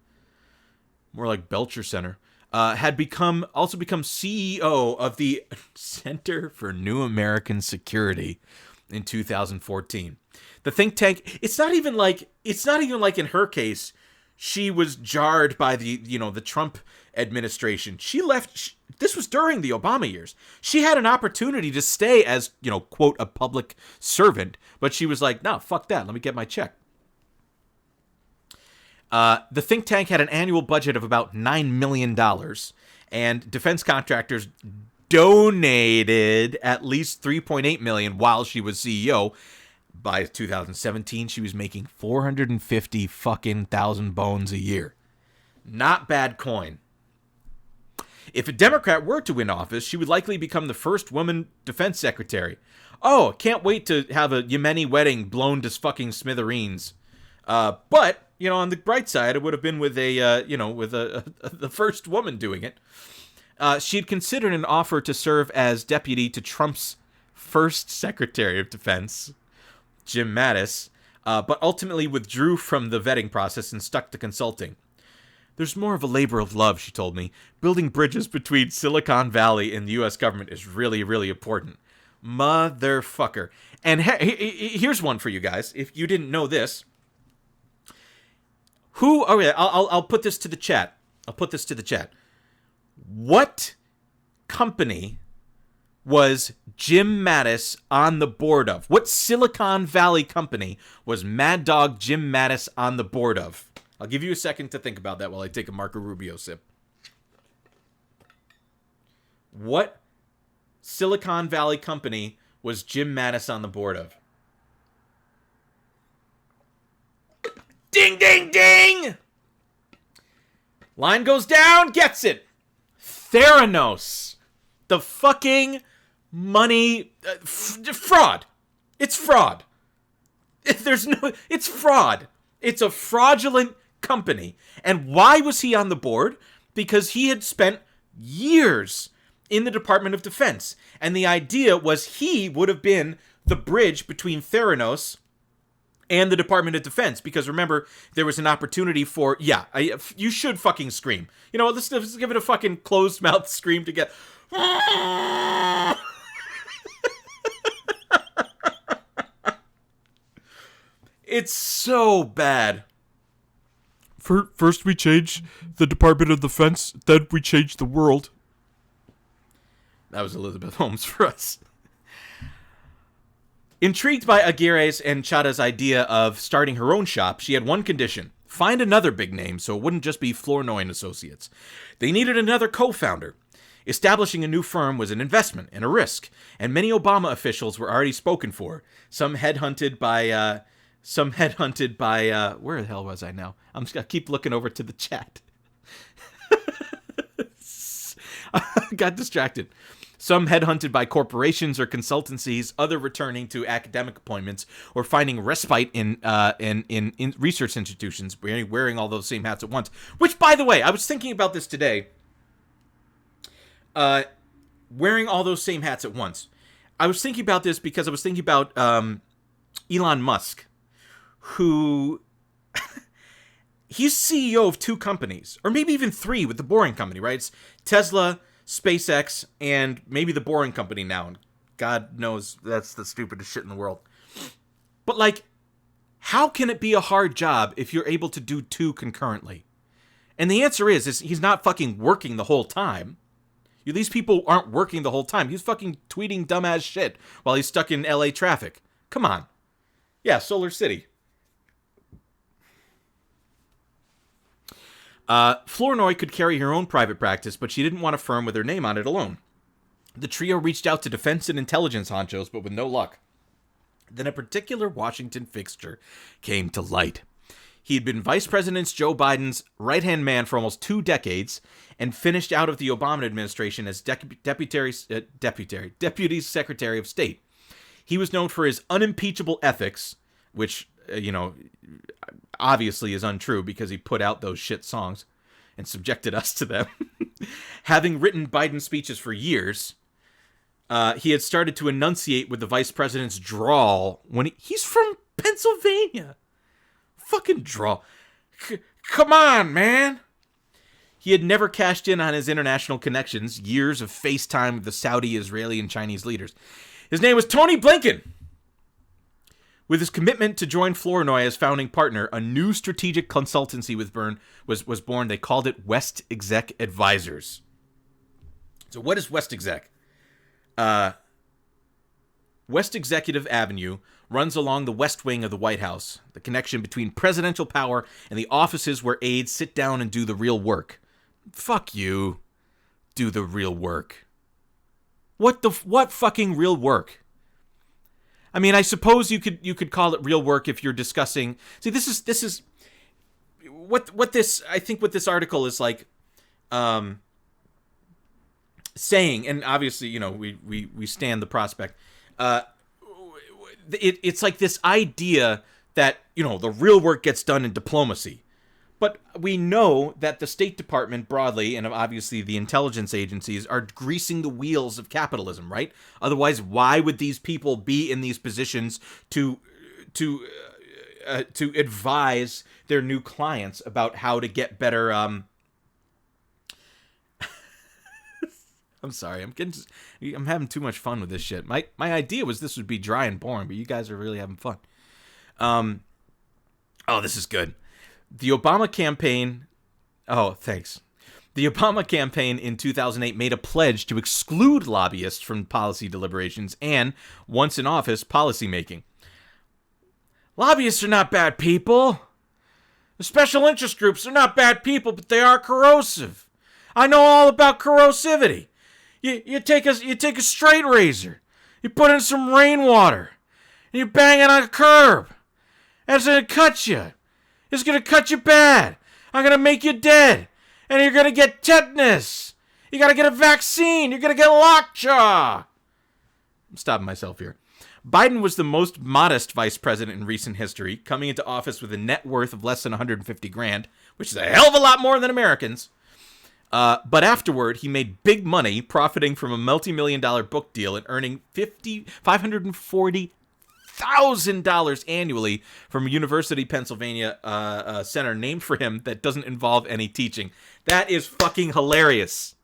more like Belcher Center, had also become CEO of the Center for New American Security in 2014. The think tank, it's not even like in her case, she was jarred by the Trump administration. She left, this was during the Obama years. She had an opportunity to stay as, quote, a public servant, but she was like, no, fuck that, let me get my check. The think tank had an annual budget of about $9 million and defense contractors donated at least $3.8 million while she was CEO. By 2017, she was making 450 fucking thousand bones a year. Not bad coin. If a Democrat were to win office, she would likely become the first woman defense secretary. Oh, can't wait to have a Yemeni wedding blown to fucking smithereens. But, on the bright side, it would have been with the first woman doing it. She had considered an offer to serve as deputy to Trump's first Secretary of Defense, Jim Mattis, but ultimately withdrew from the vetting process and stuck to consulting. There's more of a labor of love, she told me. Building bridges between Silicon Valley and the U.S. government is really, really important. Motherfucker. And here's one for you guys, if you didn't know this. I'll put this to the chat. What company was Jim Mattis on the board of? What Silicon Valley company was Mad Dog Jim Mattis on the board of? I'll give you a second to think about that while I take a Marco Rubio sip. What Silicon Valley company was Jim Mattis on the board of? Ding, ding, ding! Line goes down, gets it. Theranos. The fucking money... fraud. It's fraud. It's fraud. It's a fraudulent company. And why was he on the board? Because he had spent years in the Department of Defense. And the idea was he would have been the bridge between Theranos and the Department of Defense. Because remember, there was an opportunity for... you should fucking scream. Let's give it a fucking closed-mouth scream to get... It's so bad. First we change the Department of Defense, then we change the world. That was Elizabeth Holmes for us. Intrigued by Aguirre's and Chada's idea of starting her own shop, she had one condition. Find another big name so it wouldn't just be Flournoy and Associates. They needed another co-founder. Establishing a new firm was an investment and a risk, and many Obama officials were already spoken for. Some headhunted by where the hell was I now? I'm just gonna keep looking over to the chat. I got distracted. Some headhunted by corporations or consultancies, other returning to academic appointments or finding respite in research institutions, wearing all those same hats at once. Which, by the way, I was thinking about this today. Wearing all those same hats at once. I was thinking about this because I was thinking about Elon Musk, who he's CEO of 2 companies, or maybe even 3 with the Boring Company, right? It's Tesla, SpaceX, and maybe the Boring Company now. And God knows that's the stupidest shit in the world. But, how can it be a hard job if you're able to do 2 concurrently? And the answer is he's not fucking working the whole time. These people aren't working the whole time. He's fucking tweeting dumbass shit while he's stuck in LA traffic. Come on. Yeah, Solar City. Flournoy could carry her own private practice, but she didn't want a firm with her name on it alone. The trio reached out to defense and intelligence honchos, but with no luck. Then a particular Washington fixture came to light. He had been Vice President Joe Biden's right-hand man for almost 2 decades and finished out of the Obama administration as Deputy Secretary of State. He was known for his unimpeachable ethics, which, obviously is untrue because he put out those shit songs and subjected us to them. Having written Biden speeches for years, he had started to enunciate with the vice president's drawl when he's from Pennsylvania. Fucking drawl. Come on, man. He had never cashed in on his international connections, years of FaceTime with the Saudi, Israeli, and Chinese leaders. His name was Tony Blinken. With his commitment to join Flournoy as founding partner, a new strategic consultancy was born. They called it West Exec Advisors. So what is West Exec? West Executive Avenue runs along the west wing of the White House, the connection between presidential power and the offices where aides sit down and do the real work. Fuck you. do the real work. What fucking real work? I mean, I suppose you could call it real work if you're discussing. See, this is what this article is like saying, and obviously, you know, we stand the prospect. It's like this idea that, you know, the real work gets done in diplomacy. But we know that the State Department broadly, and obviously the intelligence agencies, are greasing the wheels of capitalism, right? Otherwise, why would these people be in these positions to advise their new clients about how to get better? I'm sorry, I'm having too much fun with this shit. My idea was this would be dry and boring, but you guys are really having fun. Oh, this is good. The Obama campaign... Oh, thanks. The Obama campaign in 2008 made a pledge to exclude lobbyists from policy deliberations and, once in office, policymaking. Lobbyists are not bad people. The special interest groups are not bad people, but they are corrosive. I know all about corrosivity. You take a straight razor, you put in some rainwater, and you bang it on a curb. That's gonna cut you. It's gonna cut you bad. I'm gonna make you dead. And you're gonna get tetanus. You gotta get a vaccine. You're gonna get lockjaw. I'm stopping myself here. Biden was the most modest vice president in recent history, coming into office with a net worth of less than 150 grand, which is a hell of a lot more than Americans. But afterward, he made big money, profiting from a multi-million-dollar book deal and earning $540,000 annually from a University of Pennsylvania center named for him that doesn't involve any teaching. That is fucking hilarious.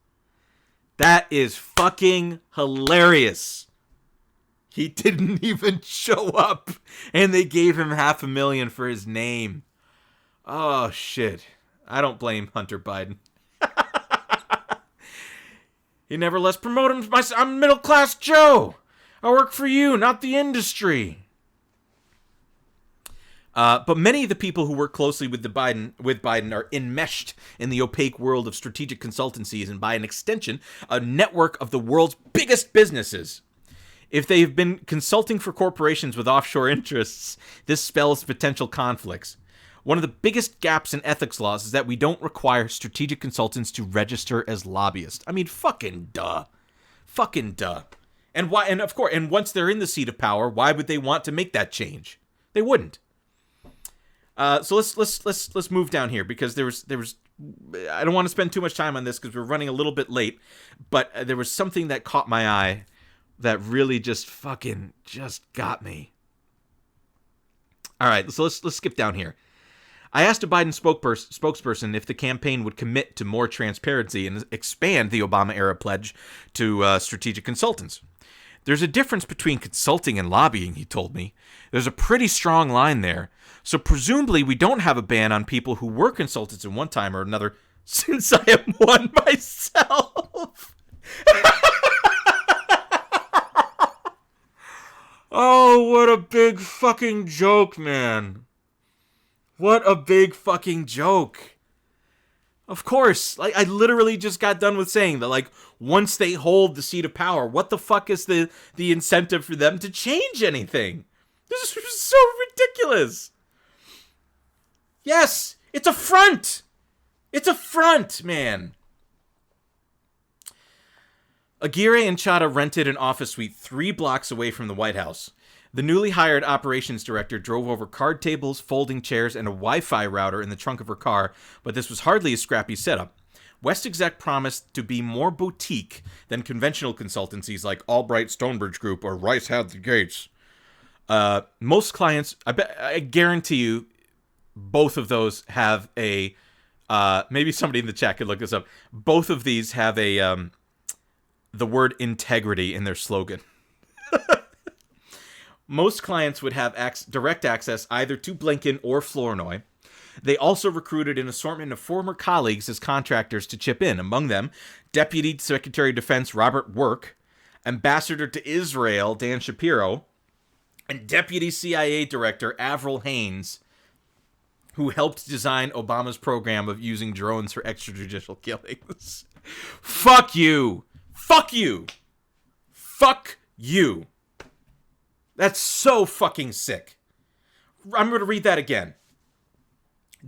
That is fucking hilarious. He didn't even show up, and they gave him $500,000 for his name. Oh, shit. I don't blame Hunter Biden. He never lets promote him. I'm middle-class Joe. I work for you, not the industry. But many of the people who work closely with Biden are enmeshed in the opaque world of strategic consultancies and, by an extension, a network of the world's biggest businesses. If they've been consulting for corporations with offshore interests, this spells potential conflicts. One of the biggest gaps in ethics laws is that we don't require strategic consultants to register as lobbyists. I mean, fucking duh. Fucking duh. And why? And of course, and once they're in the seat of power, why would they want to make that change? They wouldn't. So let's move down here, because there was I don't want to spend too much time on this because we're running a little bit late, but there was something that caught my eye that really just got me. All right, so let's skip down here. I asked a Biden spokesperson if the campaign would commit to more transparency and expand the Obama-era pledge to strategic consultants. There's a difference between consulting and lobbying, he told me. There's a pretty strong line there. So presumably we don't have a ban on people who were consultants at one time or another, since I am one myself. Oh, what a big fucking joke, man. What a big fucking joke. Of course, like, I literally just got done with saying that, like, once they hold the seat of power, what the fuck is the incentive for them to change anything? This is so ridiculous. Yes, it's a front. It's a front, man. Aguirre and Chadha rented an office suite 3 blocks away from the White House. The newly hired operations director drove over card tables, folding chairs, and a Wi-Fi router in the trunk of her car, but this was hardly a scrappy setup. West Exec promised to be more boutique than conventional consultancies like Albright Stonebridge Group or Rice Hadley Gates. Most clients, I guarantee you, both of those have a, maybe somebody in the chat could look this up. Both of these have a, the word integrity in their slogan. Most clients would have direct access either to Blinken or Flournoy. They also recruited an assortment of former colleagues as contractors to chip in, among them Deputy Secretary of Defense Robert Work, Ambassador to Israel Dan Shapiro, and Deputy CIA Director Avril Haines. who helped design Obama's program of using drones for extrajudicial killings. Fuck you. Fuck you. Fuck you. That's so fucking sick. I'm going to read that again.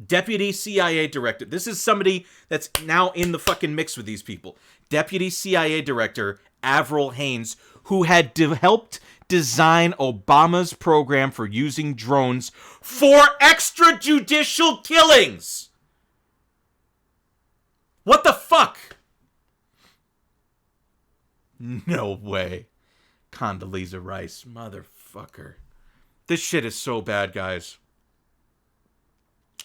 Deputy CIA Director. This is somebody that's now in the fucking mix with these people. Deputy CIA Director Avril Haines, who had helped design Obama's program for using drones for extrajudicial killings. What the fuck? No way. Condoleezza Rice, motherfucker. This shit is so bad, guys.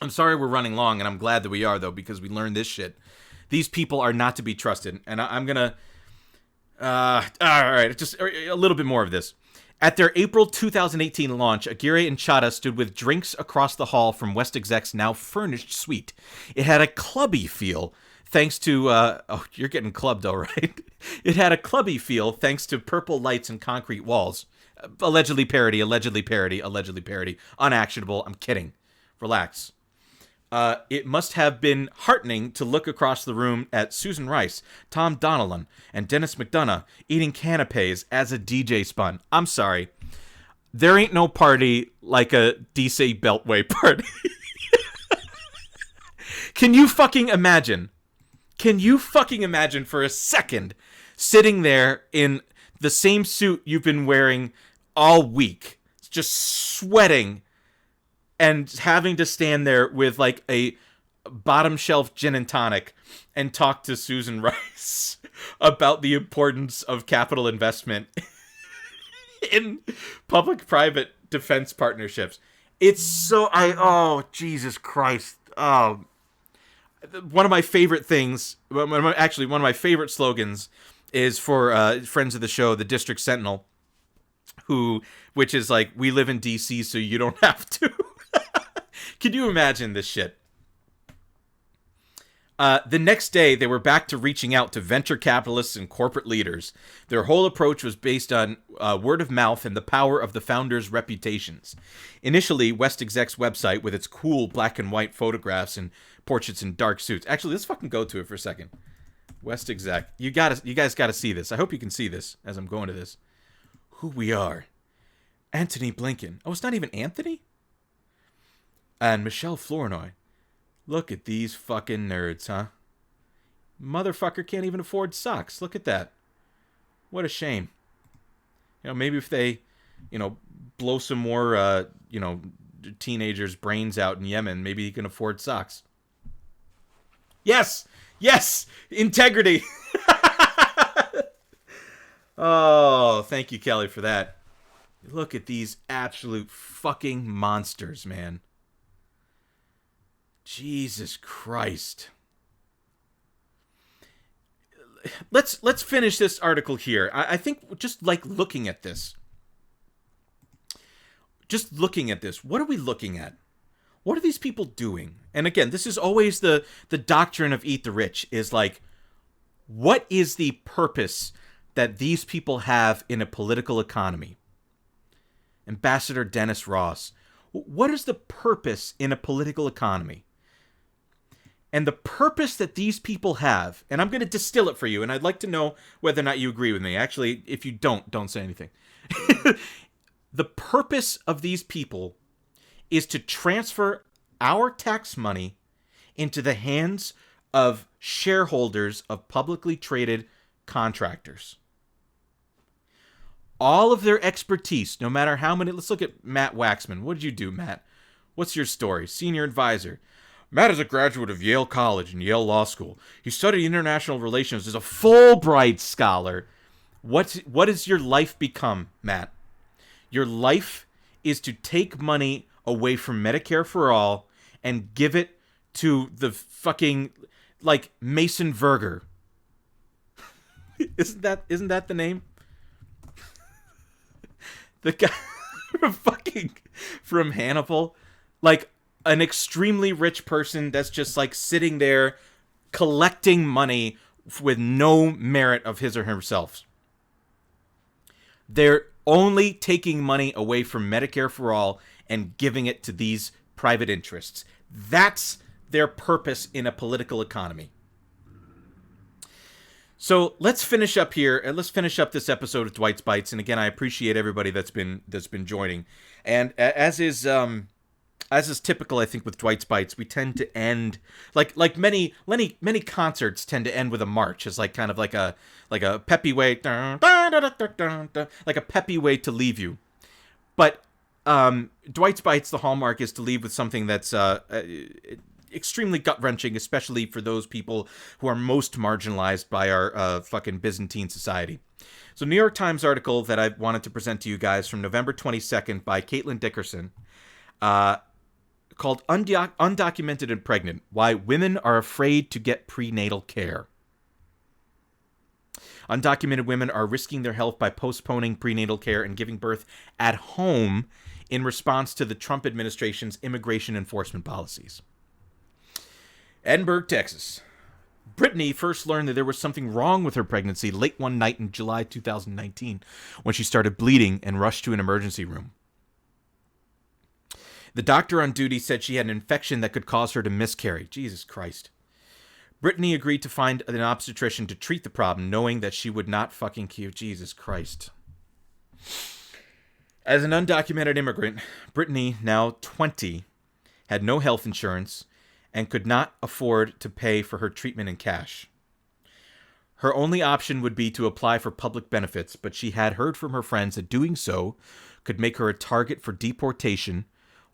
I'm sorry we're running long, and I'm glad that we are, though, because we learned this shit. These people are not to be trusted, and I'm gonna... all right, just a little bit more of this. At their April 2018 launch, Aguirre and Chadha stood with drinks across the hall from West Exec's now furnished suite. It had a clubby feel, thanks to... oh, you're getting clubbed, all right. It had a clubby feel, thanks to purple lights and concrete walls. Allegedly parody, allegedly parody, allegedly parody. Unactionable. I'm kidding. Relax. It must have been heartening to look across the room at Susan Rice, Tom Donilon, and Dennis McDonough eating canapes as a DJ spun. I'm sorry. There ain't no party like a DC Beltway party. Can you fucking imagine? Can you fucking imagine for a second sitting there in the same suit you've been wearing all week, just sweating, and having to stand there with like a bottom shelf gin and tonic and talk to Susan Rice about the importance of capital investment in public-private defense partnerships? It's so... oh, Jesus Christ. Oh. One of my favorite things... Actually, one of my favorite slogans is for friends of the show, the District Sentinel, which is like, we live in D.C., so you don't have to. Can you imagine this shit? The next day, they were back to reaching out to venture capitalists and corporate leaders. Their whole approach was based on word of mouth and the power of the founders' reputations. Initially, West Exec's website, with its cool black and white photographs and portraits in dark suits. Actually, let's fucking go to it for a second. West Exec. You guys gotta see this. I hope you can see this as I'm going to this. Who we are. Antony Blinken. Oh, it's not even Anthony? And Michelle Flournoy. Look at these fucking nerds, huh? Motherfucker can't even afford socks. Look at that. What a shame. You know, maybe if they, blow some more, teenagers' brains out in Yemen, maybe he can afford socks. Yes! Yes! Integrity! Oh, thank you, Kelly, for that. Look at these absolute fucking monsters, man. Jesus Christ. Let's finish this article here. I think just like looking at this. Just looking at this. What are we looking at? What are these people doing? And again, this is always the doctrine of eat the rich, is like, what is the purpose that these people have in a political economy? Ambassador Dennis Ross. What is the purpose in a political economy? And the purpose that these people have, and I'm going to distill it for you, and I'd like to know whether or not you agree with me. Actually, if you don't say anything. The purpose of these people is to transfer our tax money into the hands of shareholders of publicly traded contractors. All of their expertise, no matter how many... Let's look at Matt Waxman. What did you do, Matt? What's your story? Senior advisor. Matt is a graduate of Yale College and Yale Law School. He studied international relations as a Fulbright scholar. What has your life become, Matt? Your life is to take money away from Medicare for All and give it to the fucking, like, Mason Verger. Isn't that the name? The guy from Hannibal. Like, an extremely rich person that's just like sitting there collecting money with no merit of his or herself. They're only taking money away from Medicare for All and giving it to these private interests. That's their purpose in a political economy. So let's finish up here, and let's finish up this episode of Dwight's Bites. And again, I appreciate everybody that's been joining. And as is typical, I think, with Dwight's Bites, we tend to end like many concerts tend to end with a march, as like kind of like a peppy way, like a peppy way to leave you. But Dwight's Bites, the hallmark is to leave with something that's extremely gut-wrenching, especially for those people who are most marginalized by our fucking Byzantine society. So, New York Times article that I wanted to present to you guys from November 22nd by Caitlin Dickerson, called Undocumented and Pregnant, Why Women Are Afraid to Get Prenatal Care. Undocumented women are risking their health by postponing prenatal care and giving birth at home in response to the Trump administration's immigration enforcement policies. Edinburgh, Texas. Brittany first learned that there was something wrong with her pregnancy late one night in July 2019 when she started bleeding and rushed to an emergency room. The doctor on duty said she had an infection that could cause her to miscarry. Jesus Christ. Brittany agreed to find an obstetrician to treat the problem, knowing that she would not fucking cure. Jesus Christ. As an undocumented immigrant, Brittany, now 20, had no health insurance and could not afford to pay for her treatment in cash. Her only option would be to apply for public benefits, but she had heard from her friends that doing so could make her a target for deportation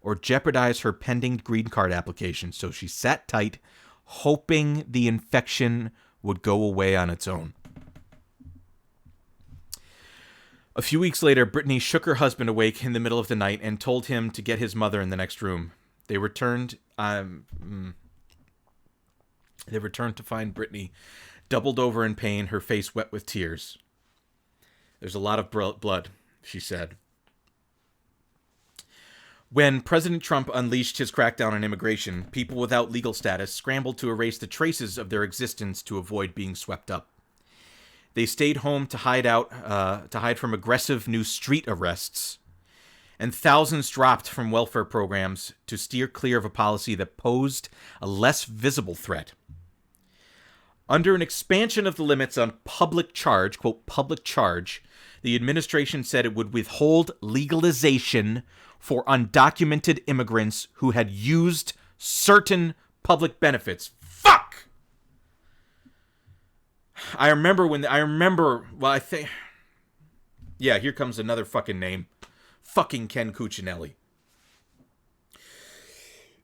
or jeopardize her pending green card application, so she sat tight, hoping the infection would go away on its own. A few weeks later, Brittany shook her husband awake in the middle of the night and told him to get his mother in the next room. They returned to find Brittany doubled over in pain, her face wet with tears. There's a lot of blood, she said. When President Trump unleashed his crackdown on immigration, people without legal status scrambled to erase the traces of their existence to avoid being swept up. They stayed home to hide from aggressive new street arrests, and thousands dropped from welfare programs to steer clear of a policy that posed a less visible threat. Under an expansion of the limits on public charge, quote, public charge, the administration said it would withhold legalization for undocumented immigrants who had used certain public benefits. Fuck! Yeah, here comes another fucking name. Fucking Ken Cuccinelli.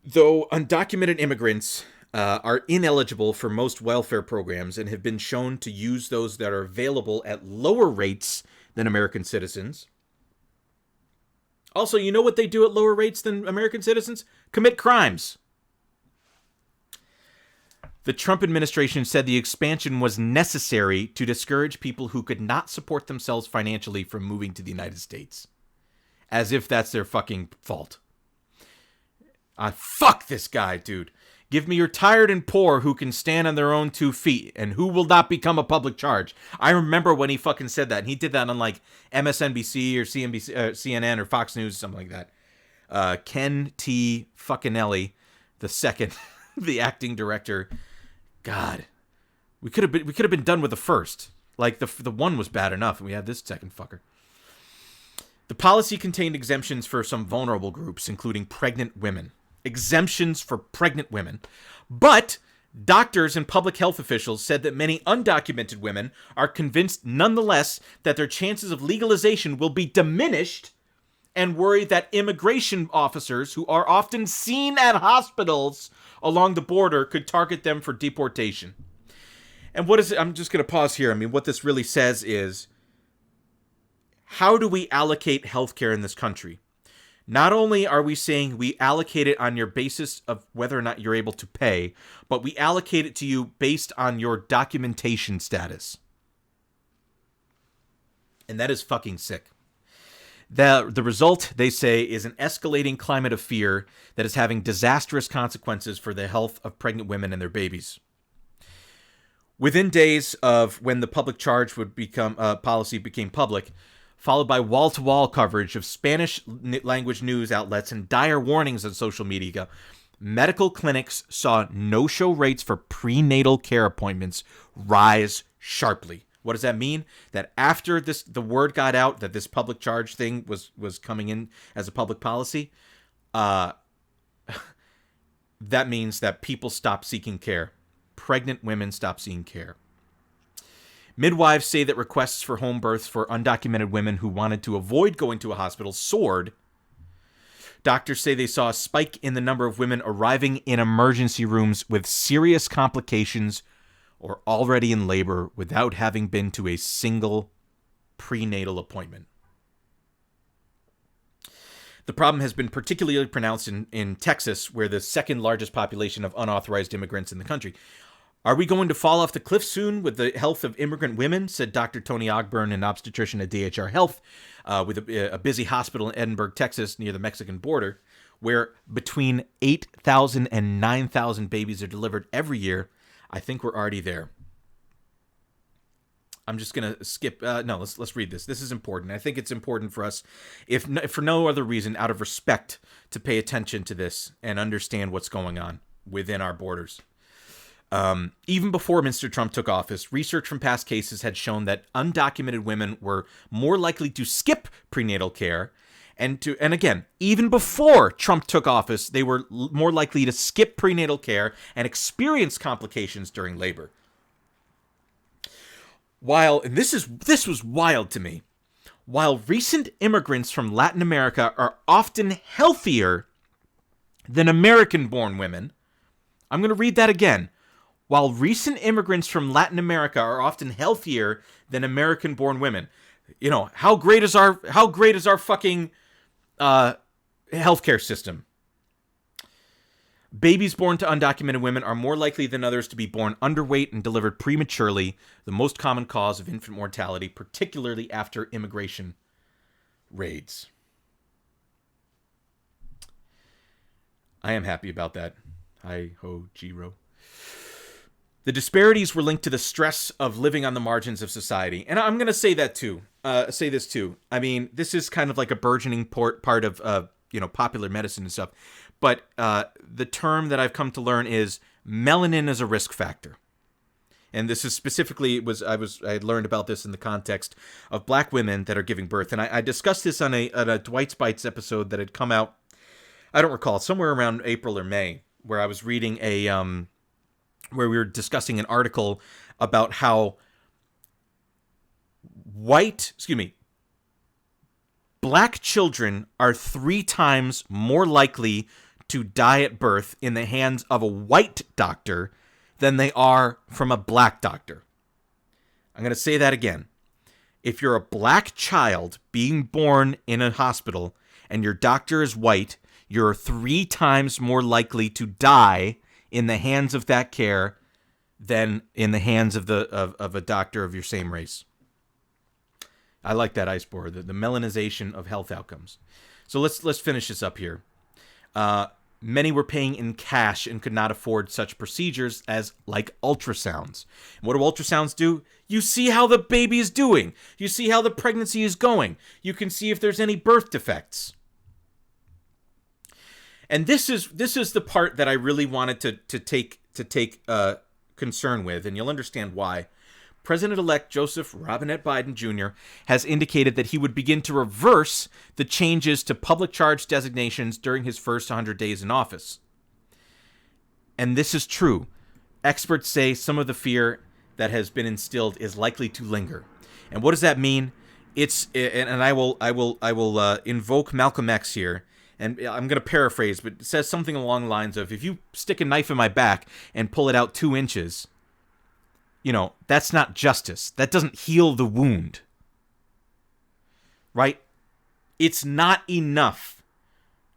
Though undocumented immigrants are ineligible for most welfare programs and have been shown to use those that are available at lower rates than American citizens. Also, you know what they do at lower rates than American citizens? Commit crimes. The Trump administration said the expansion was necessary to discourage people who could not support themselves financially from moving to the United States. As if that's their fucking fault. Fuck this guy, dude. Give me your tired and poor who can stand on their own 2 feet and who will not become a public charge. I remember when he fucking said that. And he did that on like MSNBC or CNBC, CNN or Fox News, something like that. Ken T. Fuckinelli, the second, the acting director. God, we could have been done with the first. Like the one was bad enough, and we had this second fucker. The policy contained exemptions for some vulnerable groups, including pregnant women. Exemptions for pregnant women. But doctors and public health officials said that many undocumented women are convinced nonetheless that their chances of legalization will be diminished and worry that immigration officers who are often seen at hospitals along the border could target them for deportation. And what is it? I'm just going to pause here. I mean, what this really says is, how do we allocate healthcare in this country? Not only are we saying we allocate it on your basis of whether or not you're able to pay, but we allocate it to you based on your documentation status. And that is fucking sick. The result, they say, is an escalating climate of fear that is having disastrous consequences for the health of pregnant women and their babies. Within days of when the public charge would become policy became public, followed by wall-to-wall coverage of Spanish-language news outlets and dire warnings on social media, medical clinics saw no-show rates for prenatal care appointments rise sharply. What does that mean? That after the word got out that this public charge thing was coming in as a public policy, that means that people stopped seeking care. Pregnant women stopped seeking care. Midwives say that requests for home births for undocumented women who wanted to avoid going to a hospital soared. Doctors say they saw a spike in the number of women arriving in emergency rooms with serious complications or already in labor without having been to a single prenatal appointment. The problem has been particularly pronounced in Texas, where the second largest population of unauthorized immigrants in the country. Are we going to fall off the cliff soon with the health of immigrant women, said Dr. Tony Ogburn, an obstetrician at DHR Health, with a busy hospital in Edinburgh, Texas, near the Mexican border, where between 8,000 and 9,000 babies are delivered every year. I think we're already there. I'm just going to skip. Let's read this. This is important. I think it's important for us, if for no other reason, out of respect, to pay attention to this and understand what's going on within our borders. Even before Mr. Trump took office, research from past cases had shown that undocumented women were more likely to skip prenatal care. And again, even before Trump took office, they were more likely to skip prenatal care and experience complications during labor. And this was wild to me. While recent immigrants from Latin America are often healthier than American-born women, I'm going to read that again. While recent immigrants from Latin America are often healthier than American-born women, how great is our fucking healthcare system? Babies born to undocumented women are more likely than others to be born underweight and delivered prematurely, the most common cause of infant mortality, particularly after immigration raids. I am happy about that. Hi-ho, Jiro. The disparities were linked to the stress of living on the margins of society. And I'm going to say that too. Say this too. I mean, this is kind of like a burgeoning part of popular medicine and stuff. But the term that I've come to learn is melanin is a risk factor. And this is specifically, I had learned about this in the context of black women that are giving birth. And I discussed this on a Dwight Bites episode that had come out, I don't recall, somewhere around April or May, where I was reading where we were discussing an article about how black children are 3 times more likely to die at birth in the hands of a white doctor than they are from a black doctor. I'm going to say that again. If you're a black child being born in a hospital and your doctor is white, you're 3 times more likely to die in the hands of that care than in the hands of a doctor of your same race. I like that icebreaker, the melanization of health outcomes. So let's finish this up here. Many were paying in cash and could not afford such procedures as like ultrasounds. And what do ultrasounds do? You see how the baby is doing. You see how the pregnancy is going. You can see if there's any birth defects. And this is the part that I really wanted to take concern with, and you'll understand why. President-elect Joseph Robinette Biden Jr. has indicated that he would begin to reverse the changes to public charge designations during his first 100 days in office. And this is true. Experts say some of the fear that has been instilled is likely to linger. And what does that mean? I will invoke Malcolm X here. And I'm going to paraphrase, but it says something along the lines of, if you stick a knife in my back and pull it out 2 inches, that's not justice. That doesn't heal the wound. Right? It's not enough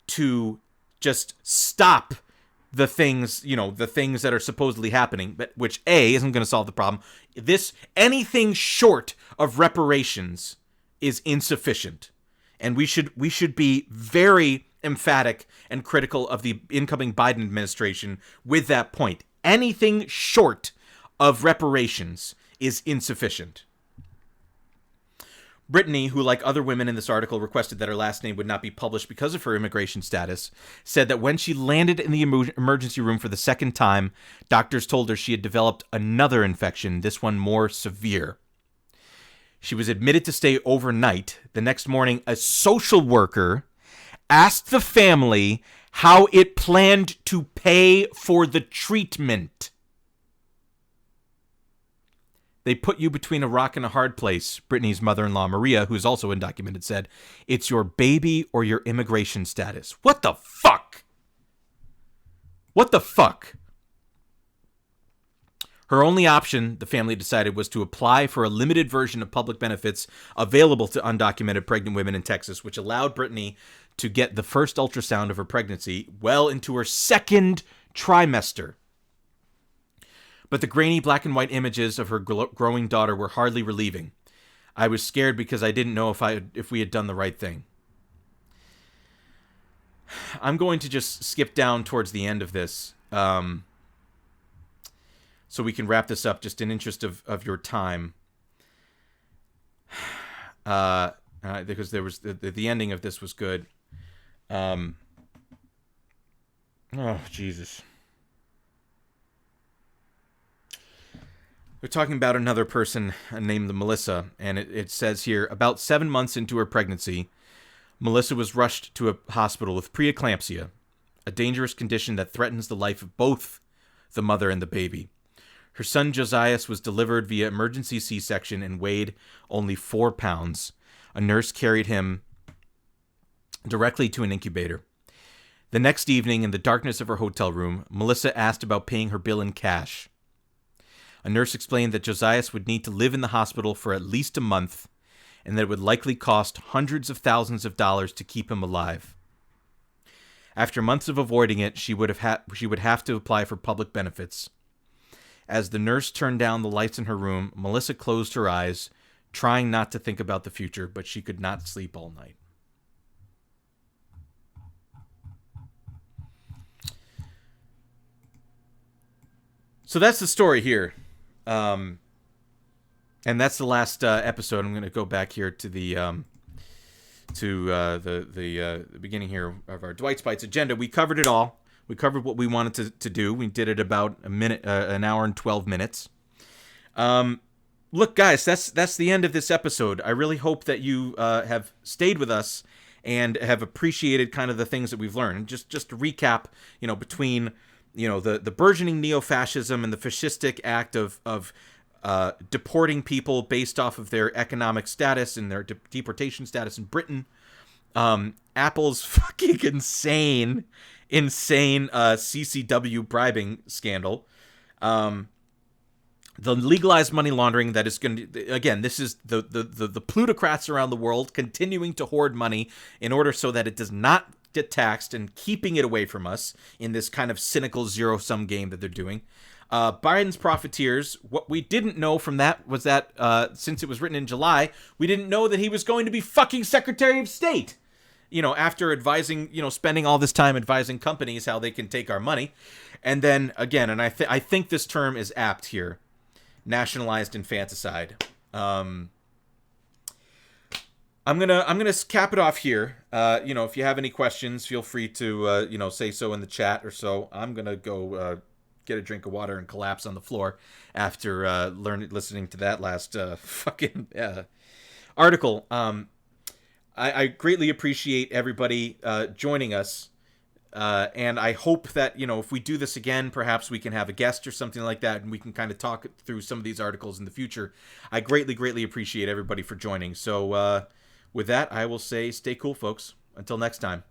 to just stop the things, the things that are supposedly happening, but which isn't going to solve the problem. Anything short of reparations is insufficient. And we should be very emphatic and critical of the incoming Biden administration with that point. Anything short of reparations is insufficient. Brittany, who like other women in this article requested that her last name would not be published because of her immigration status, said that when she landed in the emergency room for the second time, doctors told her she had developed another infection, this one more severe. She was admitted to stay overnight. The next morning, a social worker asked the family how it planned to pay for the treatment. They put you between a rock and a hard place, Brittany's mother-in-law, Maria, who's also undocumented, said. It's your baby or your immigration status. What the fuck? What the fuck? Her only option, the family decided, was to apply for a limited version of public benefits available to undocumented pregnant women in Texas, which allowed Brittany to get the first ultrasound of her pregnancy well into her second trimester. But the grainy black and white images of her growing daughter were hardly relieving. I was scared because I didn't know if we had done the right thing. I'm going to just skip down towards the end of this, so we can wrap this up just in interest of your time. Because there was the ending of this was good. Oh, Jesus. We're talking about another person named Melissa, and it says here, about 7 months into her pregnancy, Melissa was rushed to a hospital with preeclampsia, a dangerous condition that threatens the life of both the mother and the baby. Her son Josias was delivered via emergency C-section and weighed only 4 pounds. A nurse carried him directly to an incubator. The next evening, in the darkness of her hotel room, Melissa asked about paying her bill in cash. A nurse explained that Josias would need to live in the hospital for at least a month, and that it would likely cost hundreds of thousands of dollars to keep him alive. After months of avoiding it, she would have to apply for public benefits. As the nurse turned down the lights in her room, Melissa closed her eyes, trying not to think about the future, but she could not sleep all night. So that's the story here. And that's the last episode. I'm going to go back here to the beginning here of our Dwight Spites agenda. We covered it all. We covered what we wanted to do. We did it about an hour and 12 minutes. Look, guys, that's the end of this episode. I really hope that you have stayed with us and have appreciated kind of the things that we've learned. Just to recap, between the burgeoning neo-fascism and the fascistic act of deporting people based off of their economic status and their deportation status in Britain. Apple's fucking insane CCW bribing scandal. The legalized money laundering that is going to, again, this is the plutocrats around the world continuing to hoard money in order so that it does not get taxed and keeping it away from us in this kind of cynical zero-sum game that they're doing. Biden's profiteers, what we didn't know from that was that since it was written in July, we didn't know that he was going to be fucking Secretary of State. After advising, spending all this time advising companies how they can take our money. And then, again, and I think this term is apt here, nationalized infanticide. I'm gonna cap it off here. If you have any questions, feel free to say so in the chat or so. I'm gonna go get a drink of water and collapse on the floor after listening to that last fucking article. I greatly appreciate everybody joining us. And I hope that, if we do this again, perhaps we can have a guest or something like that, and we can kind of talk through some of these articles in the future. I greatly, greatly appreciate everybody for joining. So with that, I will say stay cool, folks. Until next time.